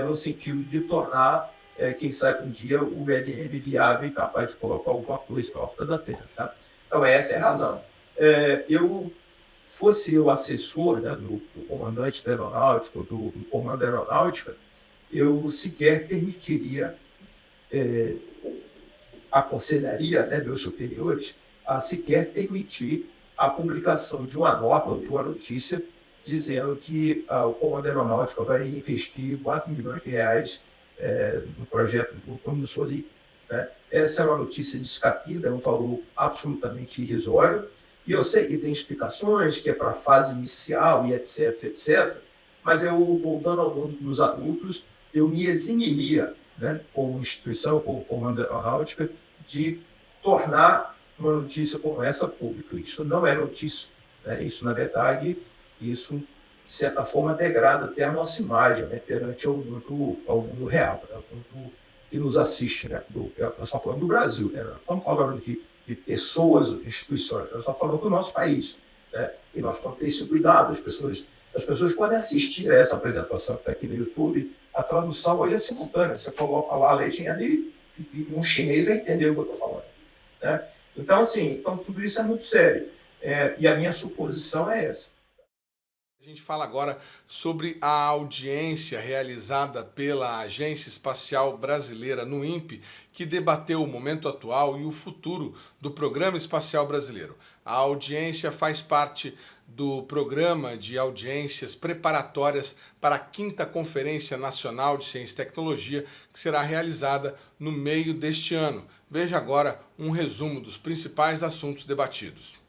[SPEAKER 8] no sentido de tornar, quem sabe um dia, o LM viável e capaz de colocar alguma coisa para a horta da terra. Tá? Então, essa é a razão. Fosse eu assessor, né, do comandante da aeronáutica, do comando da aeronáutica, eu sequer permitiria, aconselharia, né, meus superiores a sequer permitir a publicação de uma nota ou de uma notícia dizendo que o comando da aeronáutica vai investir 4 milhões de reais no projeto do Plano Soli. Né? Essa é uma notícia descabida, é um valor absolutamente irrisório, e eu sei que tem explicações, que é para a fase inicial e etc, etc, mas eu, voltando ao mundo dos adultos, eu me eximiria, né, como instituição, como comando aeronáutica, de tornar uma notícia como essa pública. Isso não é notícia. Né? Isso, na verdade, isso, de certa forma, degrada até a nossa imagem, né, perante ao mundo real, né, ao mundo que nos assiste. Né? Nós estamos falando do Brasil, né? Não estamos falando de pessoas, de instituições, nós estamos falando do nosso país. Né? E nós temos que ter esse cuidado. As pessoas podem assistir a essa apresentação que está aqui no YouTube. A tradução hoje é simultânea. Você coloca lá a legenda e um chinês vai entender o que eu estou falando. Né? Então, assim, tudo isso é muito sério. E a minha suposição é essa.
[SPEAKER 1] A gente fala agora sobre a audiência realizada pela Agência Espacial Brasileira no INPE, que debateu o momento atual e o futuro do Programa Espacial Brasileiro. A audiência faz parte do programa de audiências preparatórias para a 5ª Conferência Nacional de Ciência e Tecnologia, que será realizada no meio deste ano. Veja agora um resumo dos principais assuntos debatidos.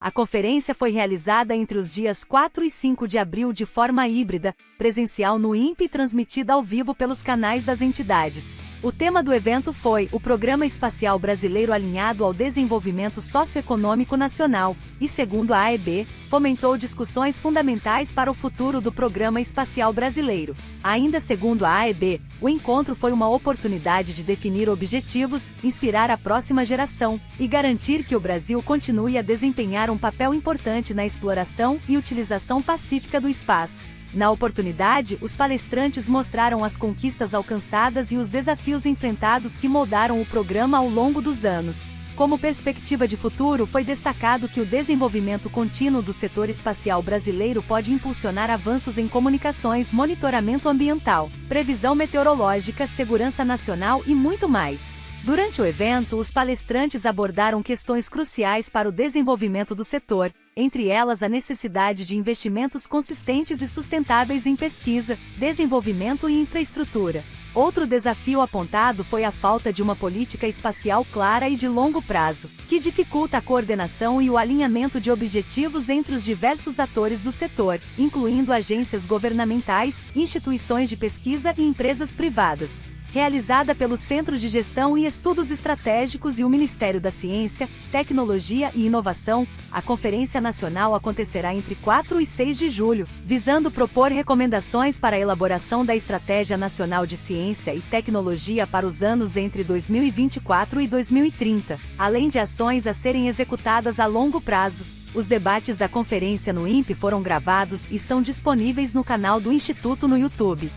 [SPEAKER 9] A conferência foi realizada entre os dias 4 e 5 de abril de forma híbrida, presencial no INPE e transmitida ao vivo pelos canais das entidades. O tema do evento foi o Programa Espacial Brasileiro alinhado ao desenvolvimento socioeconômico nacional e, segundo a AEB, fomentou discussões fundamentais para o futuro do Programa Espacial Brasileiro. Ainda segundo a AEB, o encontro foi uma oportunidade de definir objetivos, inspirar a próxima geração e garantir que o Brasil continue a desempenhar um papel importante na exploração e utilização pacífica do espaço. Na oportunidade, os palestrantes mostraram as conquistas alcançadas e os desafios enfrentados que moldaram o programa ao longo dos anos. Como perspectiva de futuro, foi destacado que o desenvolvimento contínuo do setor espacial brasileiro pode impulsionar avanços em comunicações, monitoramento ambiental, previsão meteorológica, segurança nacional e muito mais. Durante o evento, os palestrantes abordaram questões cruciais para o desenvolvimento do setor, entre elas a necessidade de investimentos consistentes e sustentáveis em pesquisa, desenvolvimento e infraestrutura. Outro desafio apontado foi a falta de uma política espacial clara e de longo prazo, que dificulta a coordenação e o alinhamento de objetivos entre os diversos atores do setor, incluindo agências governamentais, instituições de pesquisa e empresas privadas. Realizada pelo Centro de Gestão e Estudos Estratégicos e o Ministério da Ciência, Tecnologia e Inovação, a Conferência Nacional acontecerá entre 4 e 6 de julho, visando propor recomendações para a elaboração da Estratégia Nacional de Ciência e Tecnologia para os anos entre 2024 e 2030, além de ações a serem executadas a longo prazo. Os debates da conferência no INPE foram gravados e estão disponíveis no canal do Instituto no YouTube.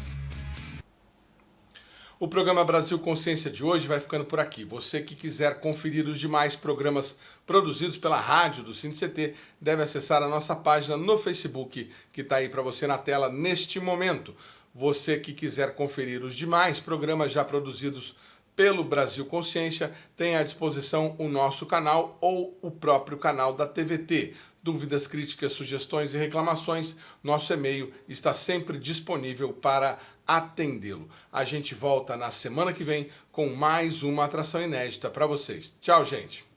[SPEAKER 1] O programa Brasil Consciência de hoje vai ficando por aqui. Você que quiser conferir os demais programas produzidos pela rádio do SINDCT deve acessar a nossa página no Facebook, que está aí para você na tela neste momento. Você que quiser conferir os demais programas já produzidos pelo Brasil Consciência, tem à disposição o nosso canal ou o próprio canal da TVT. Dúvidas, críticas, sugestões e reclamações, nosso e-mail está sempre disponível para atendê-lo. A gente volta na semana que vem com mais uma atração inédita para vocês. Tchau, gente!